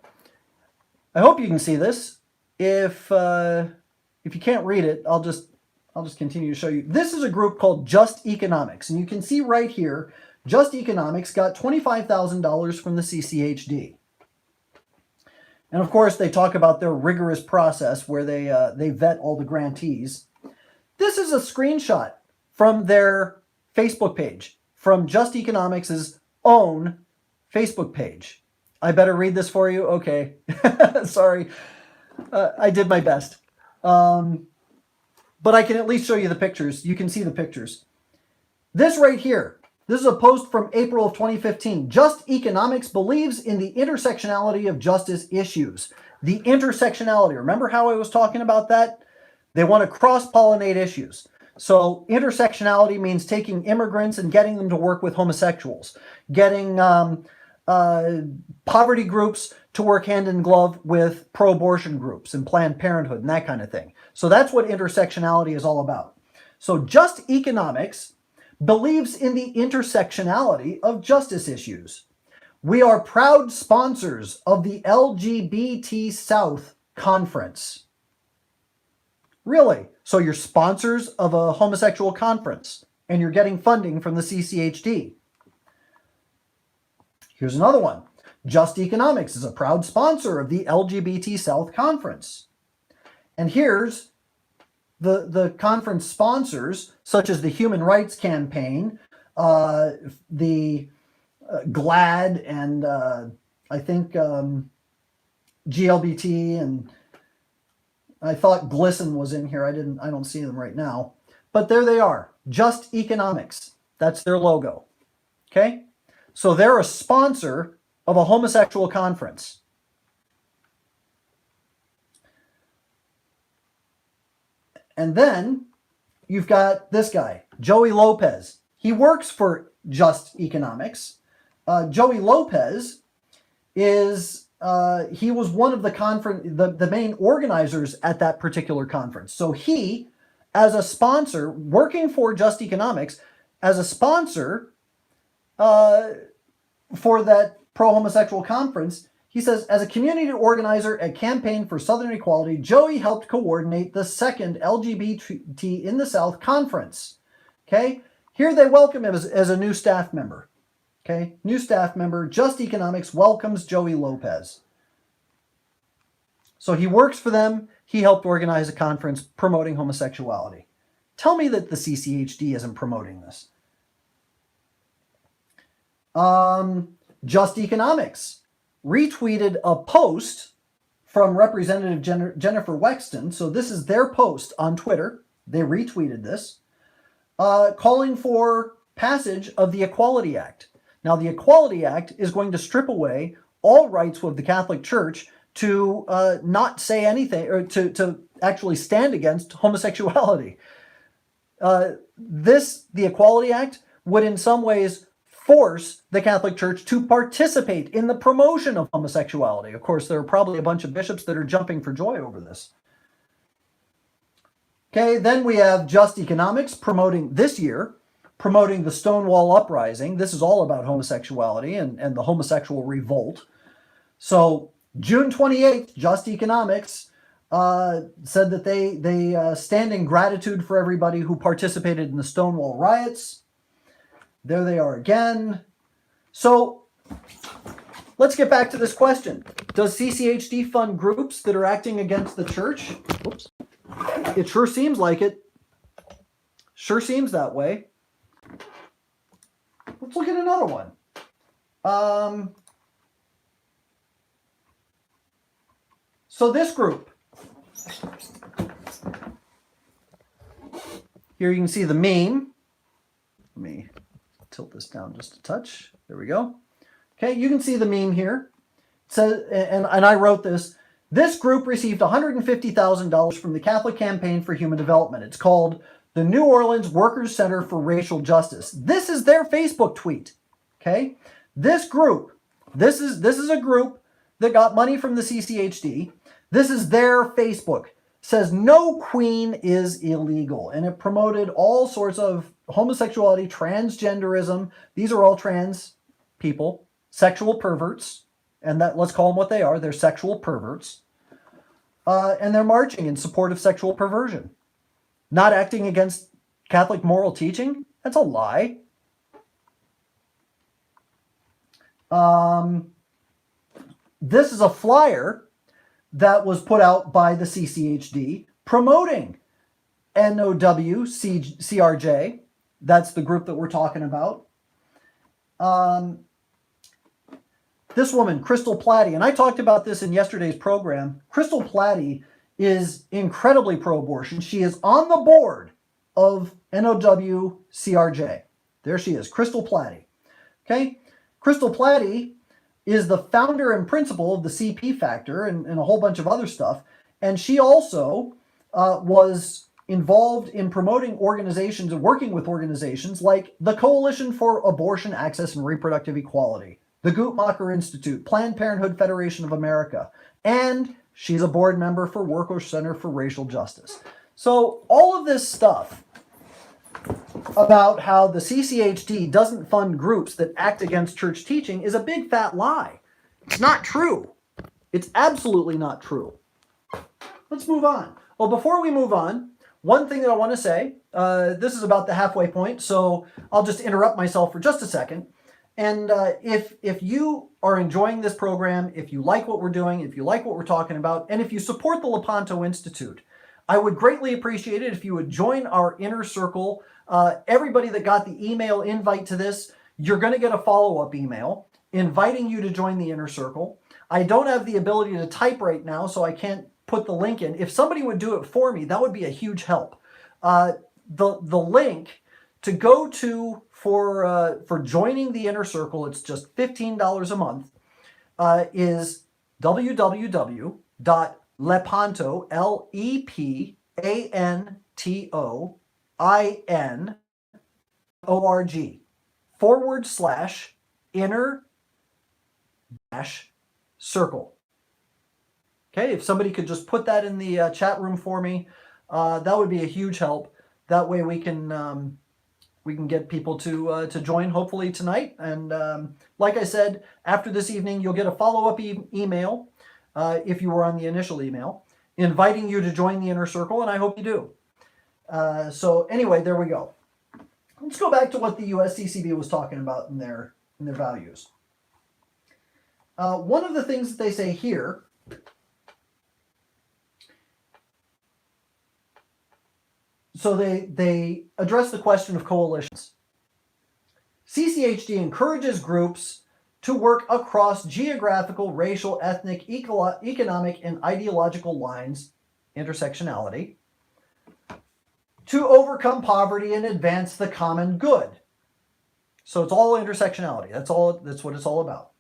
I hope you can see this. If you can't read it, I'll just continue to show you. This is a group called Just Economics, and you can see right here, Just Economics got $25,000 from the CCHD. And of course, they talk about their rigorous process where they vet all the grantees. This is a screenshot from their Facebook page, from Just Economics' own Facebook page. I better read this for you? Okay. Sorry. I did my best. But I can at least show you the pictures. You can see the pictures. This right here, this is a post from April of 2015. Just Economics believes in the intersectionality of justice issues. The intersectionality. Remember how I was talking about that? They want to cross-pollinate issues. So intersectionality means taking immigrants and getting them to work with homosexuals, getting poverty groups to work hand in glove with pro-abortion groups and Planned Parenthood and that kind of thing. So that's what intersectionality is all about. So Just Economics believes in the intersectionality of justice issues. We are proud sponsors of the LGBT South Conference. Really? So you're sponsors of a homosexual conference and you're getting funding from the CCHD. Here's another one. Just Economics is a proud sponsor of the LGBT South Conference. And here's the conference sponsors, such as the Human Rights Campaign, the GLAD, and I think GLBT, and I thought GLSEN was in here. I don't see them right now. But there they are. Just Economics. That's their logo. Okay? So they're a sponsor of a homosexual conference. And then you've got this guy, Joey Lopez. He works for Just Economics. Joey Lopez is, he was one of the main organizers at that particular conference. So he, as a sponsor, working for Just Economics, as a sponsor for that pro-homosexual conference, he says, as a community organizer at Campaign for Southern Equality, Joey helped coordinate the second LGBT in the South conference. Okay? Here they welcome him as a new staff member. Okay? New staff member. Just Economics welcomes Joey Lopez. So he works for them. He helped organize a conference promoting homosexuality. Tell me that the CCHD isn't promoting this. Just Economics retweeted a post from Representative Jennifer Wexton. So this is their post on Twitter. They retweeted this, calling for passage of the Equality Act. Now, the Equality Act is going to strip away all rights of the Catholic Church to not say anything, or to actually stand against homosexuality. The Equality Act would in some ways force the Catholic Church to participate in the promotion of homosexuality. Of course, there are probably a bunch of bishops that are jumping for joy over this. Okay, then we have Just Economics promoting the Stonewall Uprising. This is all about homosexuality and the homosexual revolt. So June 28th, Just Economics said that they stand in gratitude for everybody who participated in the Stonewall riots. There they are again. So let's get back to this question. Does CCHD fund groups that are acting against the church? Whoops. It sure seems like it. Sure seems that way. Let's look at another one. So this group, here you can see the meme. Let me tilt this down just a touch. There we go. Okay, you can see the meme here. It says, and I wrote this. This group received $150,000 from the Catholic Campaign for Human Development. It's called the New Orleans Workers Center for Racial Justice. This is their Facebook tweet. Okay, this group, this is a group that got money from the CCHD. This is their Facebook. Says no queen is illegal, and it promoted all sorts of homosexuality, transgenderism. These are all trans people, sexual perverts, and that, let's call them what they are. They're sexual perverts, and they're marching in support of sexual perversion, not acting against Catholic moral teaching. That's a lie. This is a flyer that was put out by the CCHD promoting NOWCRJ. That's the group that we're talking about. This woman, Crystal Platty, and I talked about this in yesterday's program. Crystal Platty is incredibly pro-abortion. She is on the board of NOWCRJ. There she is, Crystal Platty. Okay, Crystal Platty is the founder and principal of the CP Factor and a whole bunch of other stuff. And she also was involved in promoting organizations and working with organizations like the Coalition for Abortion Access and Reproductive Equality, the Guttmacher Institute, Planned Parenthood Federation of America, and she's a board member for Workers Center for Racial Justice. So all of this stuff about how the CCHD doesn't fund groups that act against church teaching is a big fat lie. It's not true. It's absolutely not true. Let's move on. Well, before we move on, one thing that I want to say, this is about the halfway point, so I'll just interrupt myself for just a second. And if you are enjoying this program, if you like what we're doing, if you like what we're talking about, and if you support the Lepanto Institute, I would greatly appreciate it if you would join our inner circle. Everybody that got the email invite to this, you're going to get a follow-up email inviting you to join the inner circle. I don't have the ability to type right now, so I can't put the link in. If somebody would do it for me, that would be a huge help. The link to go to for joining the inner circle, it's just $15 a month, is www.lepanto, LEPANTO.org/inner-circle. Okay, if somebody could just put that in the chat room for me, that would be a huge help. That way we can get people to join hopefully tonight. And like I said, after this evening, you'll get a follow-up email if you were on the initial email, inviting you to join the inner circle, and I hope you do. So anyway, there we go. Let's go back to what the USCCB was talking about in their values. One of the things that they say here so they address the question of coalitions. CCHD encourages groups to work across geographical, racial, ethnic, economic, and ideological lines, intersectionality, to overcome poverty and advance the common good. So it's all intersectionality. That's what it's all about.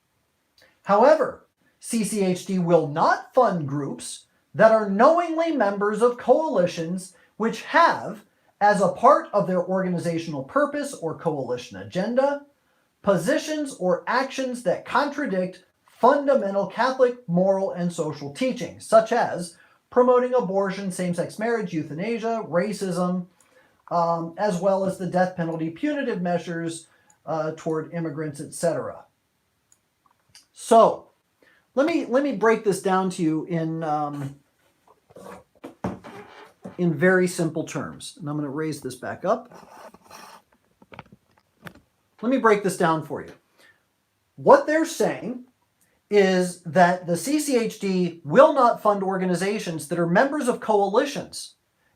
However, CCHD will not fund groups that are knowingly members of coalitions which have, as a part of their organizational purpose or coalition agenda, positions or actions that contradict fundamental Catholic moral and social teachings, such as promoting abortion, same-sex marriage, euthanasia, racism, as well as the death penalty, punitive measures toward immigrants, etc. So, let me break this down to you in very simple terms. And I'm going to raise this back up. Let me break this down for you. What they're saying is that the CCHD will not fund organizations that are members of coalitions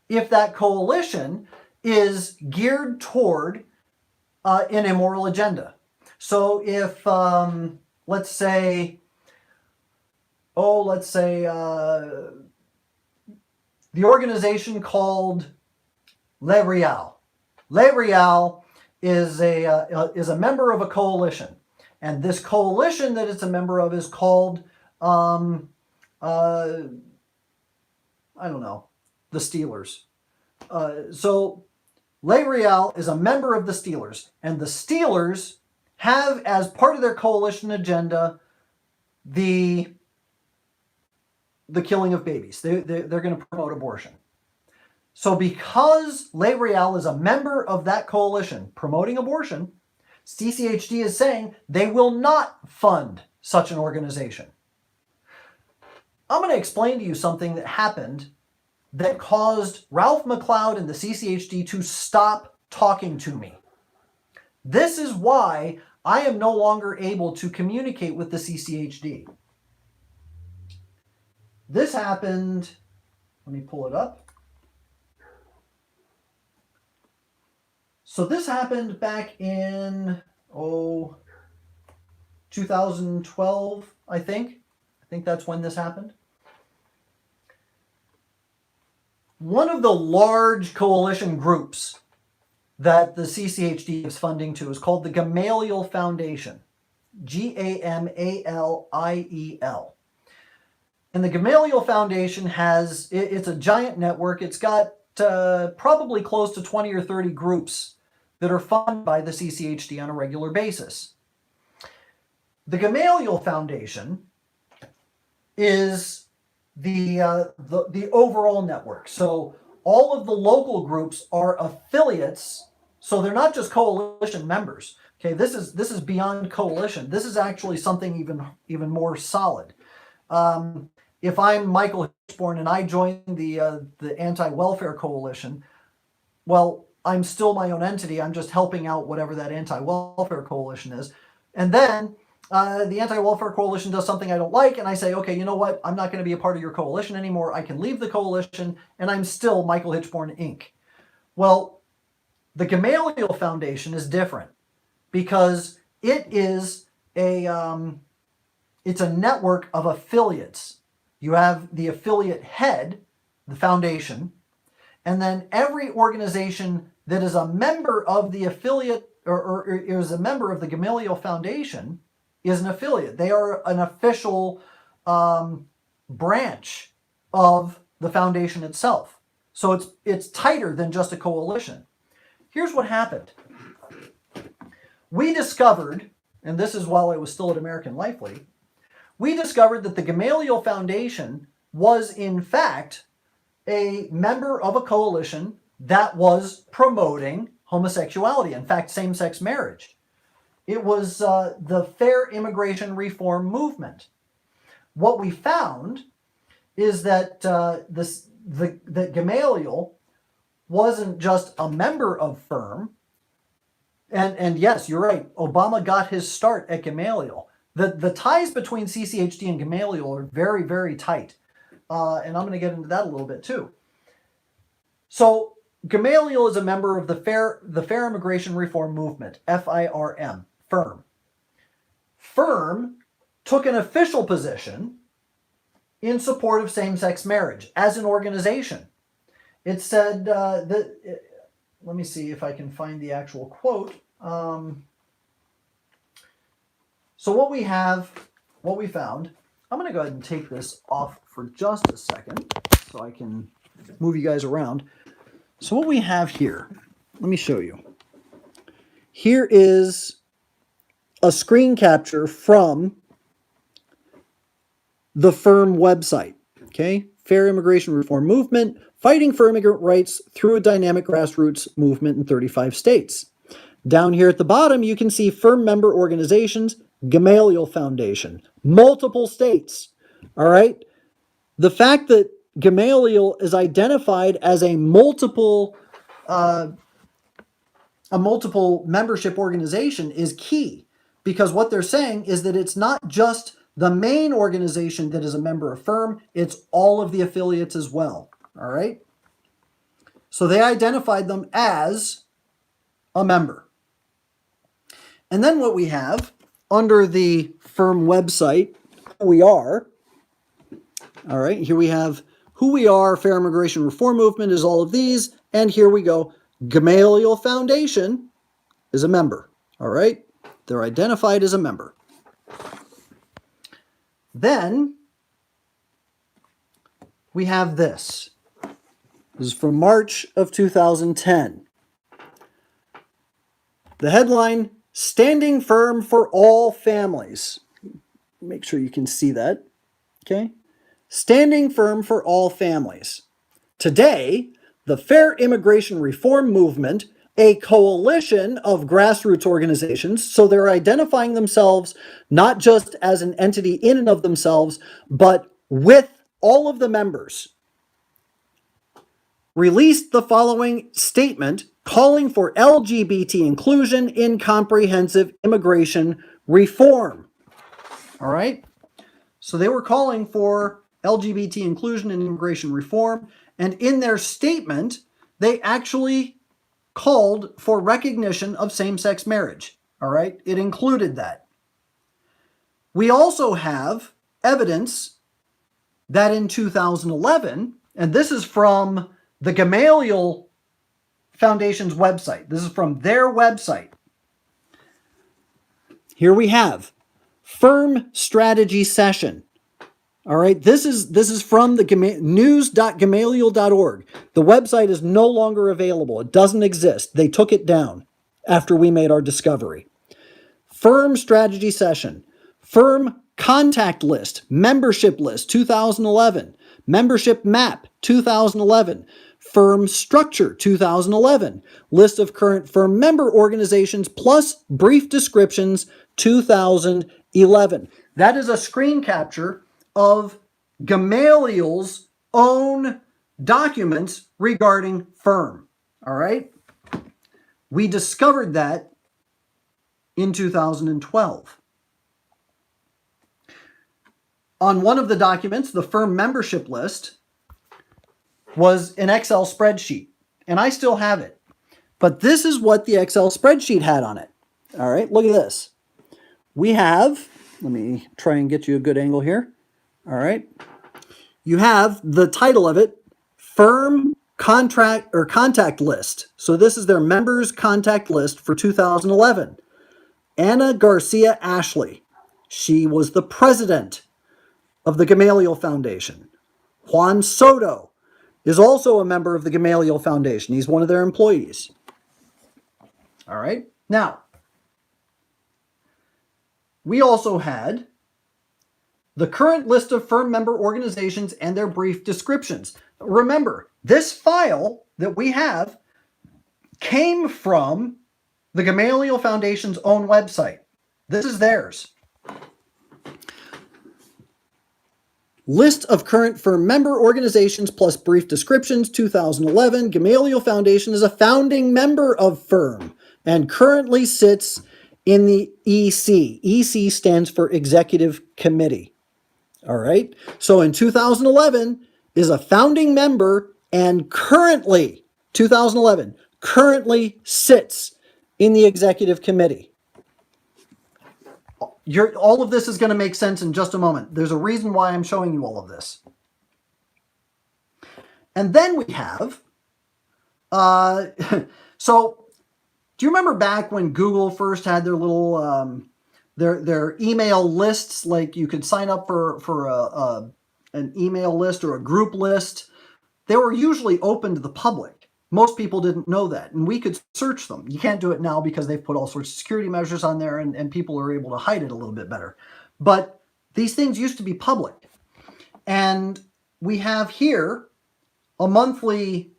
if that coalition is geared toward an immoral agenda. So if, let's say, the organization called Le Real. Le Real is a member of a coalition, and this coalition that it's a member of is called I don't know, the Steelers. So Le Real is a member of the Steelers, and the Steelers have as part of their coalition agenda the killing of babies. They're going to promote abortion. So because Le Real is a member of that coalition promoting abortion, CCHD is saying they will not fund such an organization. I'm going to explain to you something that happened that caused Ralph McLeod and the CCHD to stop talking to me. This is why I am no longer able to communicate with the CCHD. This happened, let me pull it up. So this happened back in 2012, I think. I think that's when this happened. One of the large coalition groups that the CCHD gives funding to is called the Gamaliel Foundation. Gamaliel. And the Gamaliel Foundation it's a giant network. It's got probably close to 20 or 30 groups that are funded by the CCHD on a regular basis. The Gamaliel Foundation is the overall network. So all of the local groups are affiliates, so they're not just coalition members. Okay, this is beyond coalition. This is actually something even more solid. If I'm Michael Hitchborn and I join the Anti-Welfare Coalition, well, I'm still my own entity. I'm just helping out whatever that Anti-Welfare Coalition is. And then the Anti-Welfare Coalition does something I don't like, and I say, okay, you know what? I'm not going to be a part of your coalition anymore. I can leave the coalition, and I'm still Michael Hitchborn, Inc. Well, the Gamaliel Foundation is different because it is it's a network of affiliates. You have the affiliate head, the foundation, and then every organization that is a member of the affiliate or is a member of the Gamaliel Foundation is an affiliate. They are an official branch of the foundation itself. So it's tighter than just a coalition. Here's what happened. We discovered, and this is while I was still at American Life League, we discovered that the Gamaliel Foundation was in fact a member of a coalition that was promoting homosexuality, in fact, same-sex marriage. It was the Fair Immigration Reform Movement. What we found is that that Gamaliel wasn't just a member of FIRM, and yes, you're right, Obama got his start at Gamaliel. The ties between CCHD and Gamaliel are very, very tight. And I'm going to get into that a little bit too. So Gamaliel is a member of the Fair Immigration Reform Movement, FIRM, FIRM. FIRM took an official position in support of same-sex marriage as an organization. It said let me see if I can find the actual quote. So what we found, I'm going to go ahead and take this off for just a second so I can move you guys around. So what we have here, let me show you. Here is a screen capture from the FIRM website, okay? Fair Immigration Reform Movement, fighting for immigrant rights through a dynamic grassroots movement in 35 states. Down here at the bottom, you can see FIRM member organizations, Gamaliel Foundation, multiple states, all right? The fact that Gamaliel is identified as a multiple membership organization is key, because what they're saying is that it's not just the main organization that is a member of FIRM, it's all of the affiliates as well, all right? So they identified them as a member. And then what we have under the firm website, who we are. All right, here we have who we are, Fair Immigration Reform Movement is all of these. And here we go. Gamaliel Foundation is a member. All right, they're identified as a member. Then we have this. This is from March of 2010. The headline, Standing Firm for All Families. Make sure you can see that. Okay. Standing Firm for All Families. Today, the Fair Immigration Reform Movement, a coalition of grassroots organizations, so they're identifying themselves not just as an entity in and of themselves, but with all of the members, released the following statement calling for LGBT inclusion in comprehensive immigration reform. All right? So they were calling for LGBT inclusion in immigration reform, and in their statement, they actually called for recognition of same-sex marriage. All right? It included that. We also have evidence that in 2011, and this is from the Gamaliel Foundation's website. This is from their website. Here we have Firm Strategy Session. All right, this is from the news.gamaliel.org. The website is no longer available. It doesn't exist. They took it down after we made our discovery. Firm Strategy Session. Firm Contact List, Membership List, 2011. Membership Map, 2011. Firm Structure, 2011. List of current firm member organizations plus brief descriptions, 2011. That is a screen capture of Gamaliel's own documents regarding firm. All right? We discovered that in 2012. On one of the documents, the firm membership list was an Excel spreadsheet, and I still have it. But this is what the Excel spreadsheet had on it. All right, look at this. We have, let me try and get you a good angle here. All right. You have the title of it, Firm Contract or Contact List. So this is their members contact list for 2011. Anna Garcia Ashley. She was the president of the Gamaliel Foundation. Juan Soto is also a member of the Gamaliel Foundation. He's one of their employees. All right. Now, we also had the current list of firm member organizations and their brief descriptions. Remember, this file that we have came from the Gamaliel Foundation's own website. This is theirs. List of current firm member organizations plus brief descriptions, 2011. Gamaliel Foundation is a founding member of firm and currently sits in the EC. EC stands for Executive Committee. All right. So in 2011 is a founding member and currently, 2011, currently sits in the Executive Committee. All of this is going to make sense in just a moment. There's a reason why I'm showing you all of this. And then we have, so do you remember back when Google first had their little, their email lists? Like you could sign up for an email list or a group list. They were usually open to the public. Most people didn't know that, and we could search them. You can't do it now because they've put all sorts of security measures on there, and people are able to hide it a little bit better. But these things used to be public. And we have here a monthly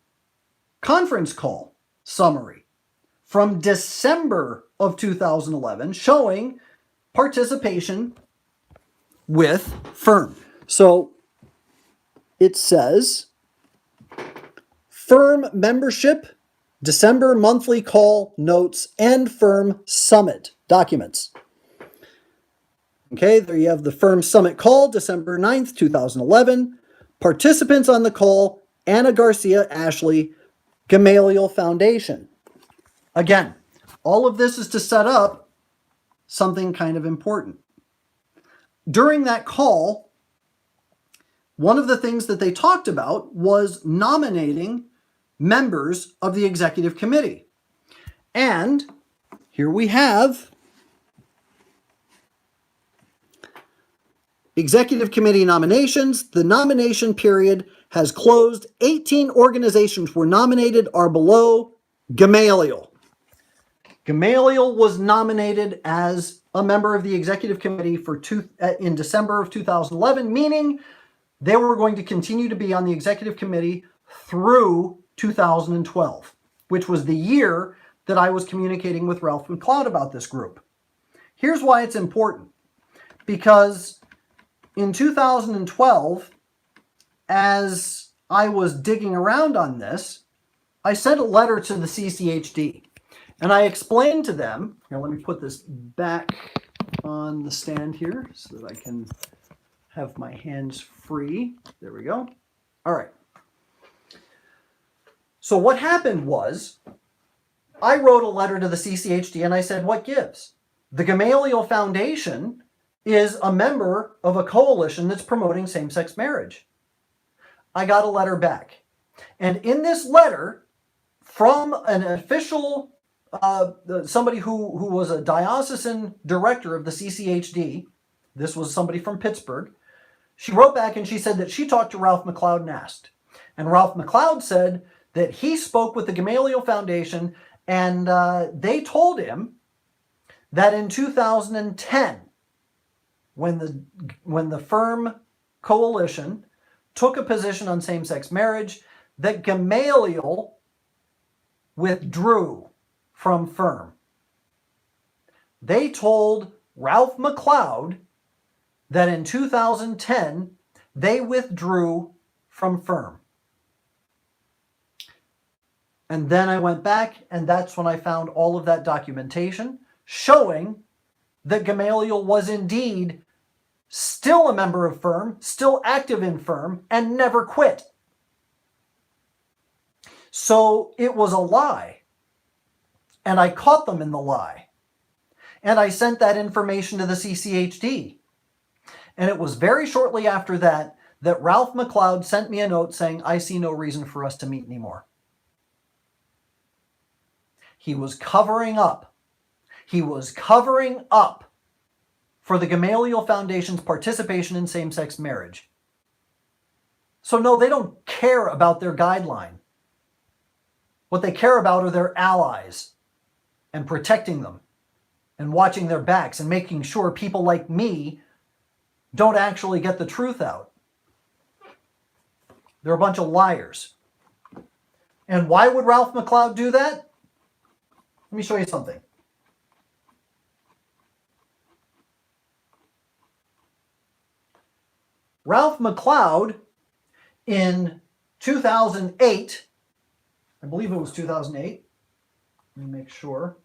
conference call summary from December of 2011 showing participation with firm. So it says, firm membership, December monthly call notes, and firm summit documents. Okay, there you have the firm summit call, December 9th, 2011. Participants on the call, Anna Garcia Ashley, Gamaliel Foundation. Again, all of this is to set up something kind of important. During that call, one of the things that they talked about was nominating members of the executive committee. And here we have executive committee nominations. The nomination period has closed. 18 organizations were nominated, are below Gamaliel. Gamaliel was nominated as a member of the executive committee in December of 2011, meaning they were going to continue to be on the executive committee through 2012, which was the year that I was communicating with Ralph McLeod about this group. Here's why it's important. Because in 2012, as I was digging around on this, I sent a letter to the CCHD. And I explained to them, here, let me put this back on the stand here so that I can have my hands free. There we go. All right. So what happened was, I wrote a letter to the CCHD and I said, what gives? The Gamaliel Foundation is a member of a coalition that's promoting same-sex marriage. I got a letter back. And in this letter, from an official, somebody who was a diocesan director of the CCHD, this was somebody from Pittsburgh, she wrote back and she said that she talked to Ralph McLeod and asked. And Ralph McLeod said that he spoke with the Gamaliel Foundation and they told him that in 2010, when the firm coalition took a position on same-sex marriage, that Gamaliel withdrew from firm. They told Ralph McLeod that in 2010, they withdrew from firm. And then I went back, and that's when I found all of that documentation showing that Gamaliel was indeed still a member of firm, still active in firm, and never quit. So it was a lie. And I caught them in the lie. And I sent that information to the CCHD. And it was very shortly after that that Ralph McLeod sent me a note saying, I see no reason for us to meet anymore. He was covering up. He was covering up for the Gamaliel Foundation's participation in same-sex marriage. So no, they don't care about their guideline. What they care about are their allies and protecting them and watching their backs and making sure people like me don't actually get the truth out. They're a bunch of liars. And why would Ralph McLeod do that? Let me show you something. Ralph McLeod in 2008, I believe it was 2008. Let me make sure.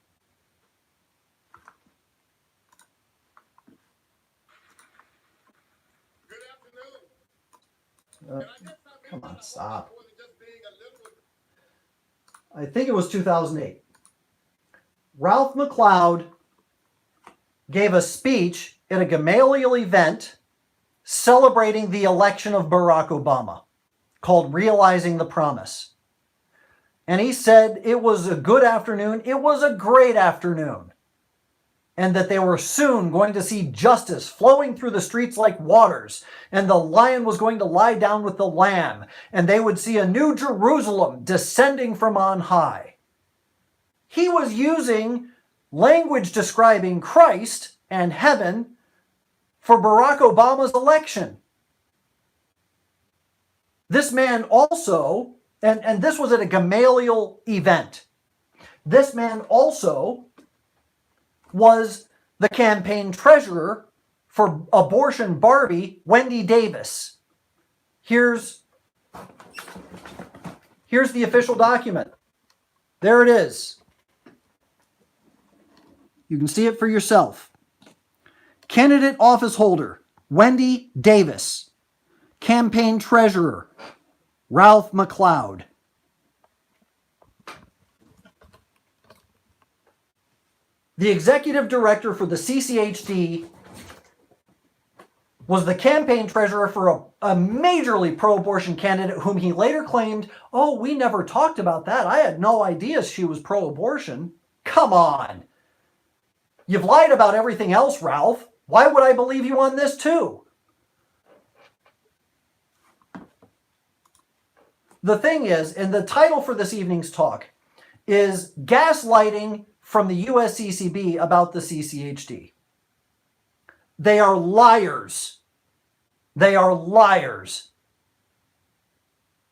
Come on, stop. I think it was 2008. Ralph McLeod gave a speech at a Gamaliel event celebrating the election of Barack Obama called Realizing the Promise. And he said it was a good afternoon, it was a great afternoon, and that they were soon going to see justice flowing through the streets like waters, and the lion was going to lie down with the lamb, and they would see a new Jerusalem descending from on high. He was using language describing Christ and heaven for Barack Obama's election. This man also, and this was at a Gamaliel event, this man also was the campaign treasurer for Abortion Barbie, Wendy Davis. Here's the official document. There it is. You can see it for yourself. Candidate office holder, Wendy Davis. Campaign treasurer, Ralph McLeod. The executive director for the CCHD was the campaign treasurer for a majorly pro-abortion candidate whom he later claimed, oh, we never talked about that. I had no idea she was pro-abortion. Come on. You've lied about everything else, Ralph. Why would I believe you on this too? The thing is, and the title for this evening's talk is Gaslighting from the USCCB about the CCHD. They are liars. They are liars.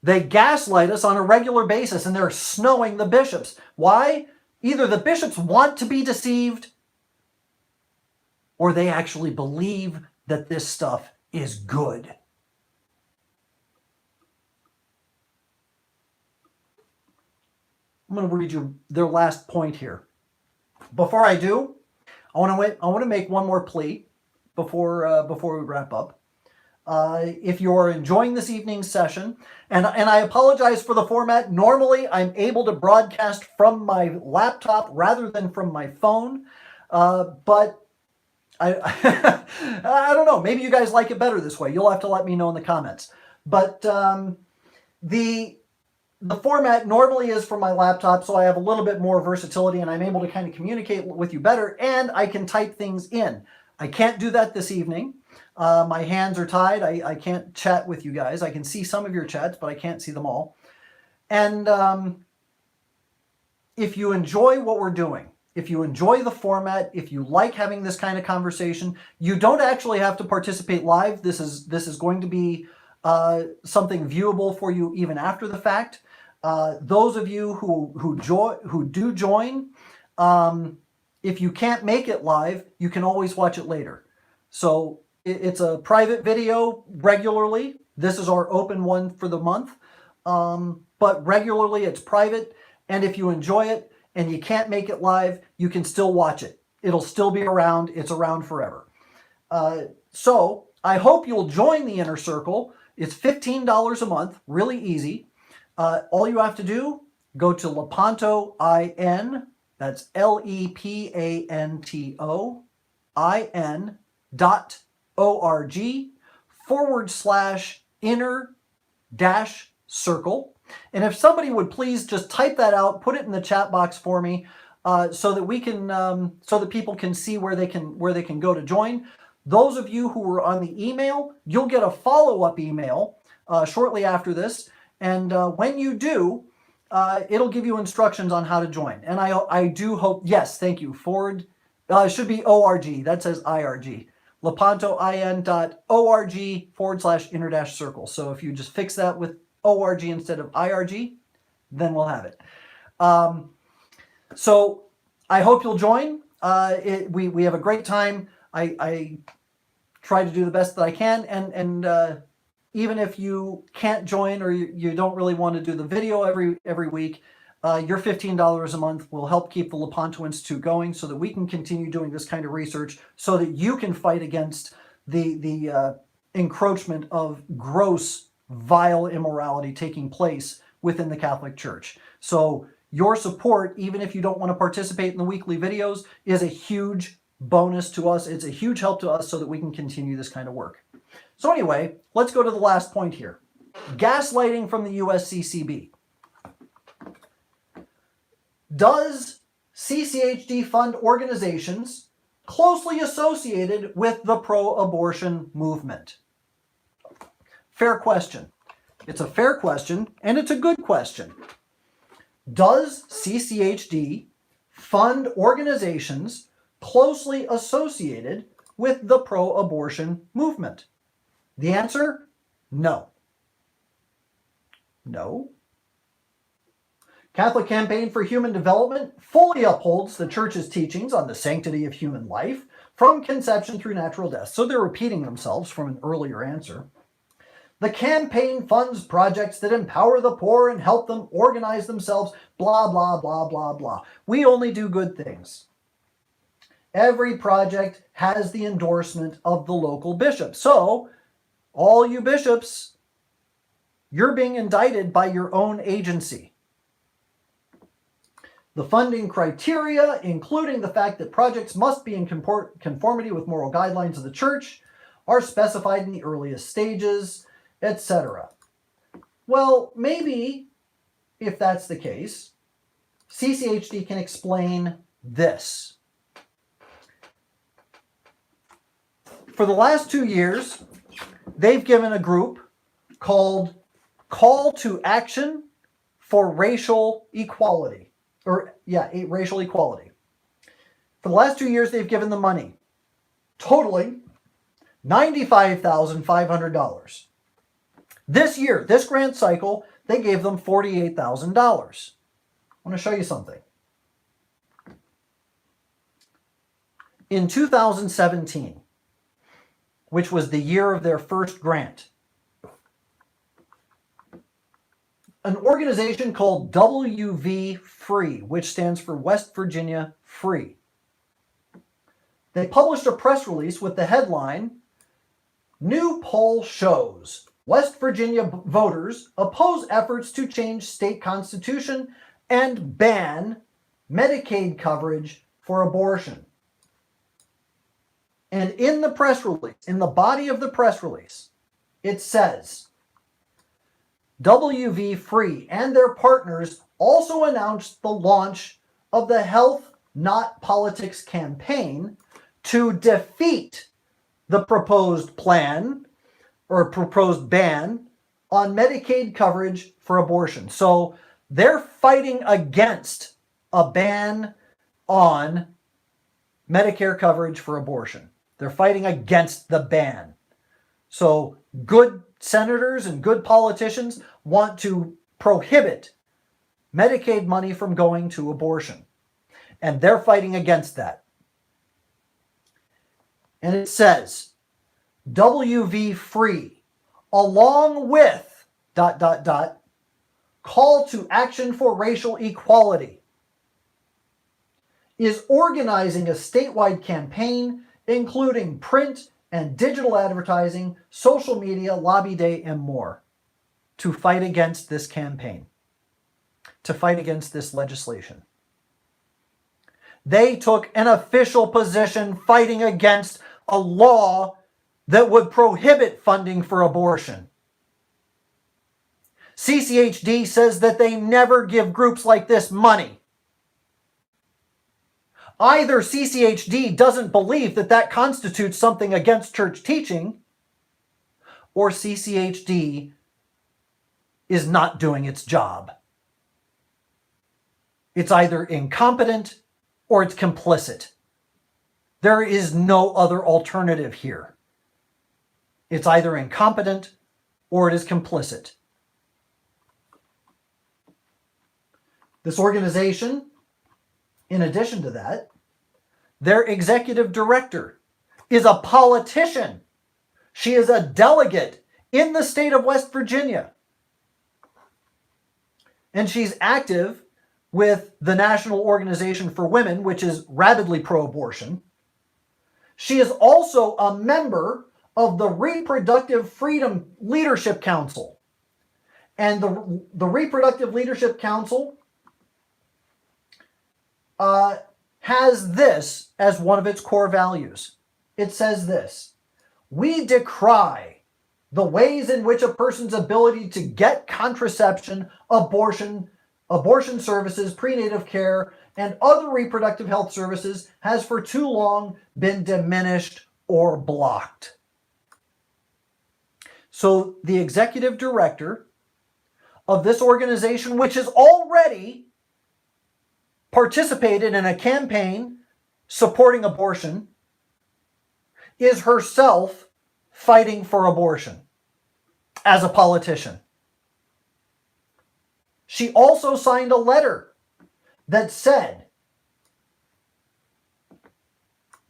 They gaslight us on a regular basis, and they're snowing the bishops. Why? Either the bishops want to be deceived, or they actually believe that this stuff is good. I'm going to read you their last point here. Before I do, I want to make one more plea before we wrap up. If you're enjoying this evening's session, and I apologize for the format. Normally, I'm able to broadcast from my laptop rather than from my phone, but I I don't know. Maybe you guys like it better this way. You'll have to let me know in the comments. But the format normally is from my laptop, so I have a little bit more versatility, and I'm able to kind of communicate with you better, and I can type things in. I can't do that this evening. My hands are tied. I can't chat with you guys. I can see some of your chats, but I can't see them all. And if you enjoy what we're doing, if you enjoy the format, if you like having this kind of conversation, you don't actually have to participate live. This is going to be something viewable for you even after the fact. Those of you who do join, if you can't make it live, you can always watch it later. So it's a private video regularly. This is our open one for the month. But regularly it's private. And if you enjoy it and you can't make it live, you can still watch it. It'll still be around. It's around forever. So I hope you'll join the Inner Circle. It's $15 a month, really easy. All you have to do, go to Lepanto IN, that's LEPANTOIN.org/inner-circle. And if somebody would please just type that out, put it in the chat box for me, so that we can, so that people can see where they can go to join. Those of you who are on the email, you'll get a follow-up email shortly after this. And when you do, it'll give you instructions on how to join. And I do hope, yes, thank you, Ford. It should be ORG. That says IRG. LepantoIN.org/inner-circle. So if you just fix that with ORG instead of IRG, then we'll have it. So I hope you'll join. We have a great time. I try to do the best that I can, and even if you can't join or you don't really want to do the video every week, your $15 a month will help keep the Lepanto Institute going, so that we can continue doing this kind of research, so that you can fight against the encroachment of gross, vile immorality taking place within the Catholic Church. So your support, even if you don't want to participate in the weekly videos, is a huge bonus to us. It's a huge help to us so that we can continue this kind of work. So anyway, let's go to the last point here. Gaslighting from the USCCB. Does CCHD fund organizations closely associated with the pro-abortion movement? Fair question. It's a fair question, and it's a good question. Does CCHD fund organizations closely associated with the pro-abortion movement? The answer, no. No. Catholic Campaign for Human Development fully upholds the Church's teachings on the sanctity of human life from conception through natural death. So they're repeating themselves from an earlier answer. The campaign funds projects that empower the poor and help them organize themselves, blah, blah, blah, blah, blah. We only do good things. Every project has the endorsement of the local bishop. So, all you bishops, you're being indicted by your own agency. The funding criteria, including the fact that projects must be in conformity with moral guidelines of the church, are specified in the earliest stages, etc. Well, maybe, if that's the case, CCHD can explain this. For the last 2 years, they've given a group called Call to Action for Racial Equality. Racial equality. For the last 2 years, they've given the money, totaling $95,500. This year, this grant cycle, they gave them $48,000. I want to show you something. In 2017, which was the year of their first grant, an organization called WV Free, which stands for West Virginia Free. They published a press release with the headline, "New Poll Shows West Virginia Voters Oppose Efforts to Change State Constitution and Ban Medicaid Coverage for Abortion." And in the press release, in the body of the press release, it says, WV Free and their partners also announced the launch of the Health Not Politics campaign to defeat the proposed plan or proposed ban on Medicaid coverage for abortion. So they're fighting against a ban on Medicare coverage for abortion. They're fighting against the ban. So good senators and good politicians want to prohibit Medicaid money from going to abortion. And they're fighting against that. And it says, WV Free, along with ... Call to Action for Racial Equality, is organizing a statewide campaign including print and digital advertising, social media, lobby day, and more, to fight against this campaign, to fight against this legislation. They took an official position fighting against a law that would prohibit funding for abortion. CCHD says that they never give groups like this money. Either CCHD doesn't believe that that constitutes something against church teaching, or CCHD is not doing its job. It's either incompetent or it's complicit. There is no other alternative here. It's either incompetent or it is complicit. This organization, in addition to that, their executive director is a politician. She is a delegate in the state of West Virginia. And she's active with the National Organization for Women, which is rabidly pro-abortion. She is also a member of the Reproductive Freedom Leadership Council. And the Reproductive Leadership Council has this as one of its core values. It says this: we decry the ways in which a person's ability to get contraception, abortion services, prenatal care, and other reproductive health services has for too long been diminished or blocked. So the executive director of this organization, which has already participated in a campaign supporting abortion, is herself fighting for abortion as a politician. She also signed a letter that said,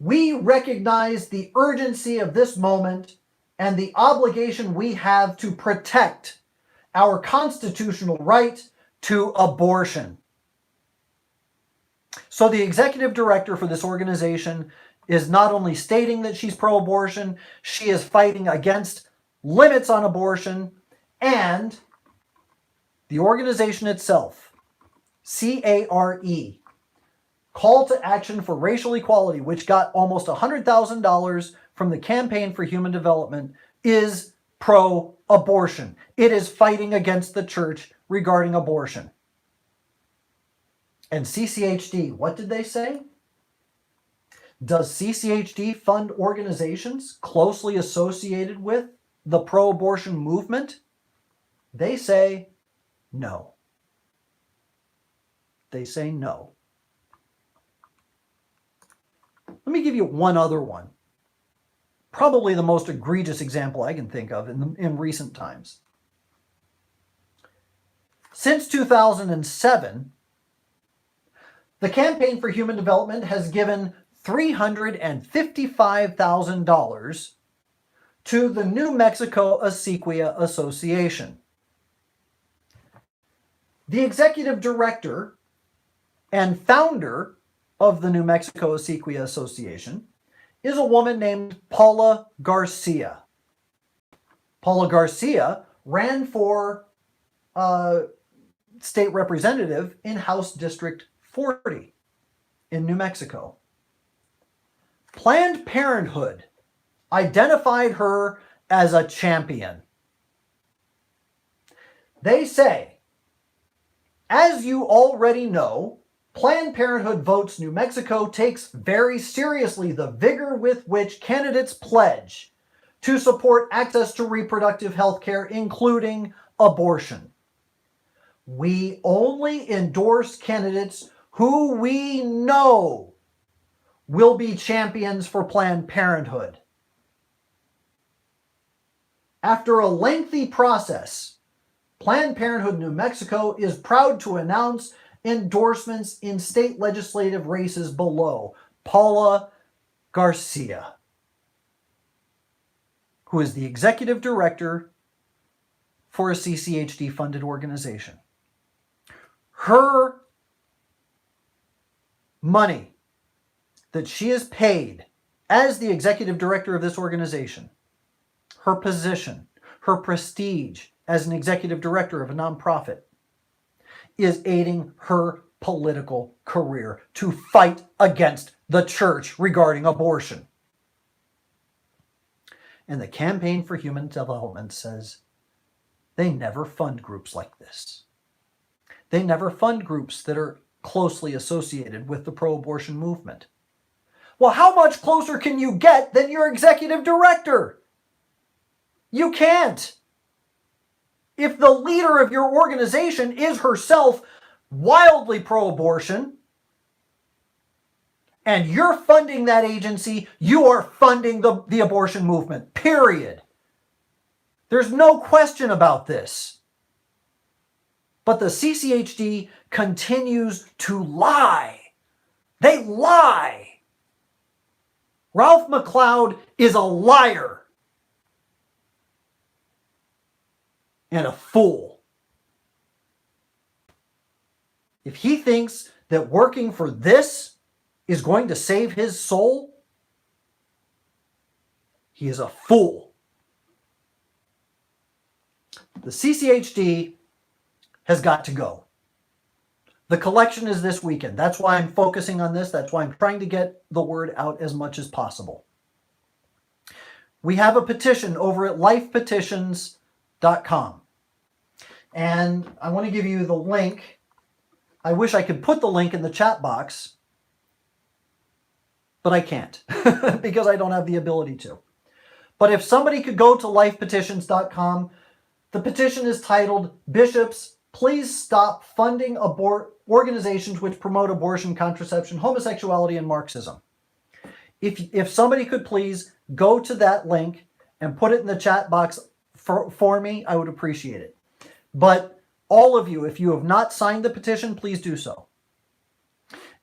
we recognize the urgency of this moment and the obligation we have to protect our constitutional right to abortion. So the executive director for this organization is not only stating that she's pro-abortion, she is fighting against limits on abortion, and the organization itself CARE, Call to Action for Racial Equality, which got almost $100,000 from the Campaign for Human Development, is pro-abortion. It is fighting against the church regarding abortion. And CCHD, what did they say? Does CCHD fund organizations closely associated with the pro-abortion movement? They say no. They say no. Let me give you one other one. Probably the most egregious example I can think of in recent times. Since 2007, the Campaign for Human Development has given $355,000 to the New Mexico Acequia Association. The executive director and founder of the New Mexico Acequia Association is a woman named Paula Garcia. Paula Garcia ran for state representative in House District 40 in New Mexico. Planned Parenthood identified her as a champion. They say, as you already know, Planned Parenthood Votes New Mexico takes very seriously the vigor with which candidates pledge to support access to reproductive health care, including abortion. We only endorse candidates who we know will be champions for Planned Parenthood. After a lengthy process, Planned Parenthood New Mexico is proud to announce endorsements in state legislative races below. Paula Garcia, who is the executive director for a CCHD-funded organization. Her money that she is paid as the executive director of this organization, her position, her prestige as an executive director of a nonprofit, is aiding her political career to fight against the church regarding abortion. And the Campaign for Human Development says they never fund groups like this. They never fund groups that are closely associated with the pro-abortion movement. Well, how much closer can you get than your executive director? You can't. If the leader of your organization is herself wildly pro-abortion, and you're funding that agency, you are funding the abortion movement, period. There's no question about this. But the CCHD continues to lie. They lie. Ralph McLeod is a liar. And a fool. If he thinks that working for this is going to save his soul, he is a fool. The CCHD has got to go. The collection is this weekend. That's why I'm focusing on this. That's why I'm trying to get the word out as much as possible. We have a petition over at lifepetitions.com. And I want to give you the link. I wish I could put the link in the chat box, but I can't because I don't have the ability to. But if somebody could go to lifepetitions.com, the petition is titled, "Bishops, Please Stop Funding Organizations Which Promote Abortion, Contraception, Homosexuality, and Marxism." If somebody could please go to that link and put it in the chat box for me, I would appreciate it. But all of you, if you have not signed the petition, please do so.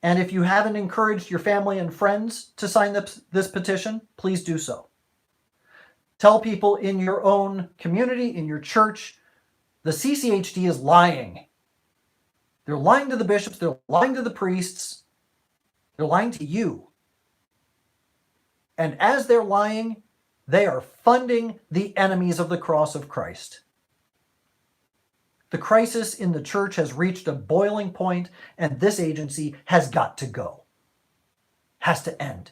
And if you haven't encouraged your family and friends to sign this petition, please do so. Tell people in your own community, in your church, the CCHD is lying. They're lying to the bishops, they're lying to the priests, they're lying to you. And as they're lying, they are funding the enemies of the cross of Christ. The crisis in the church has reached a boiling point, and this agency has got to go. Has to end.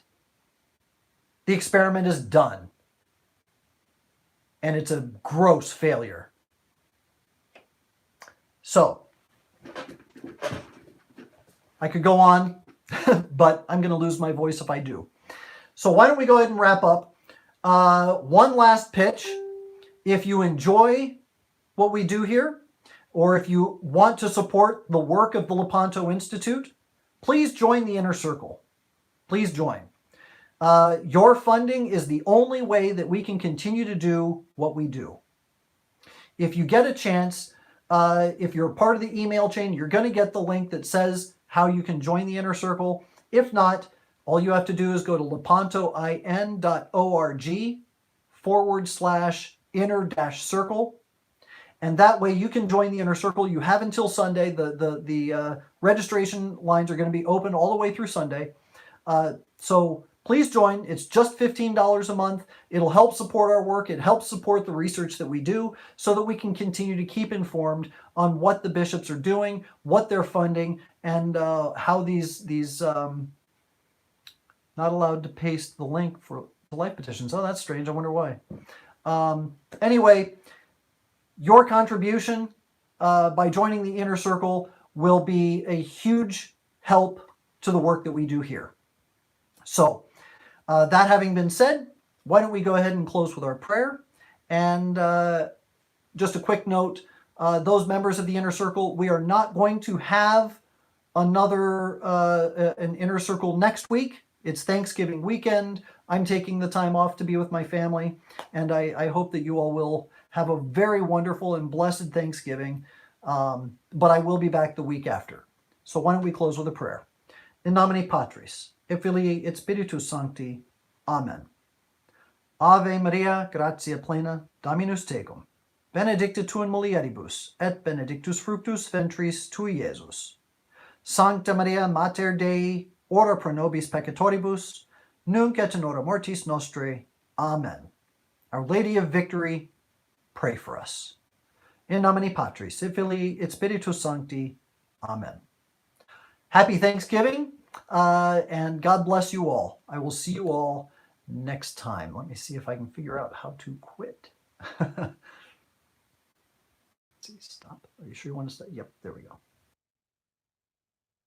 The experiment is done. And it's a gross failure. So, I could go on, but I'm going to lose my voice if I do. So why don't we go ahead and wrap up. One last pitch. If you enjoy what we do here, or if you want to support the work of the Lepanto Institute, please join the Inner Circle. Please join. Your funding is the only way that we can continue to do what we do. If you get a chance, if you're a part of the email chain, you're going to get the link that says how you can join the Inner Circle. If not, all you have to do is go to lepantoin.org/inner-circle. And that way you can join the Inner Circle. You have until Sunday. The registration lines are going to be open all the way through Sunday. So please join. It's just $15 a month. It'll help support our work. It helps support the research that we do so that we can continue to keep informed on what the bishops are doing, what they're funding, and how these not allowed to paste the link for the life petitions. Oh, that's strange. I wonder why. Anyway, your contribution by joining the Inner Circle will be a huge help to the work that we do here. So, that having been said, why don't we go ahead and close with our prayer? And just a quick note, those members of the Inner Circle, we are not going to have another an Inner Circle next week. It's Thanksgiving weekend. I'm taking the time off to be with my family, and I hope that you all will have a very wonderful and blessed Thanksgiving, but I will be back the week after. So why don't we close with a prayer? In nomine Patris, et Filii, et Spiritus Sancti. Amen. Ave Maria, gratia plena, Dominus tecum. Benedicta tu in mulieribus, et benedictus fructus ventris tui, Iesus. Sancta Maria, Mater Dei, ora pro nobis peccatoribus, nunc et in hora mortis nostrae. Amen. Our Lady of Victory, pray for us. In nomine Patris, et Filii, et Spiritus Sancti. Amen. Happy Thanksgiving, and God bless you all. I will see you all next time. Let me see if I can figure out how to quit. Let's see, stop. Are you sure you want to stop? Yep, there we go.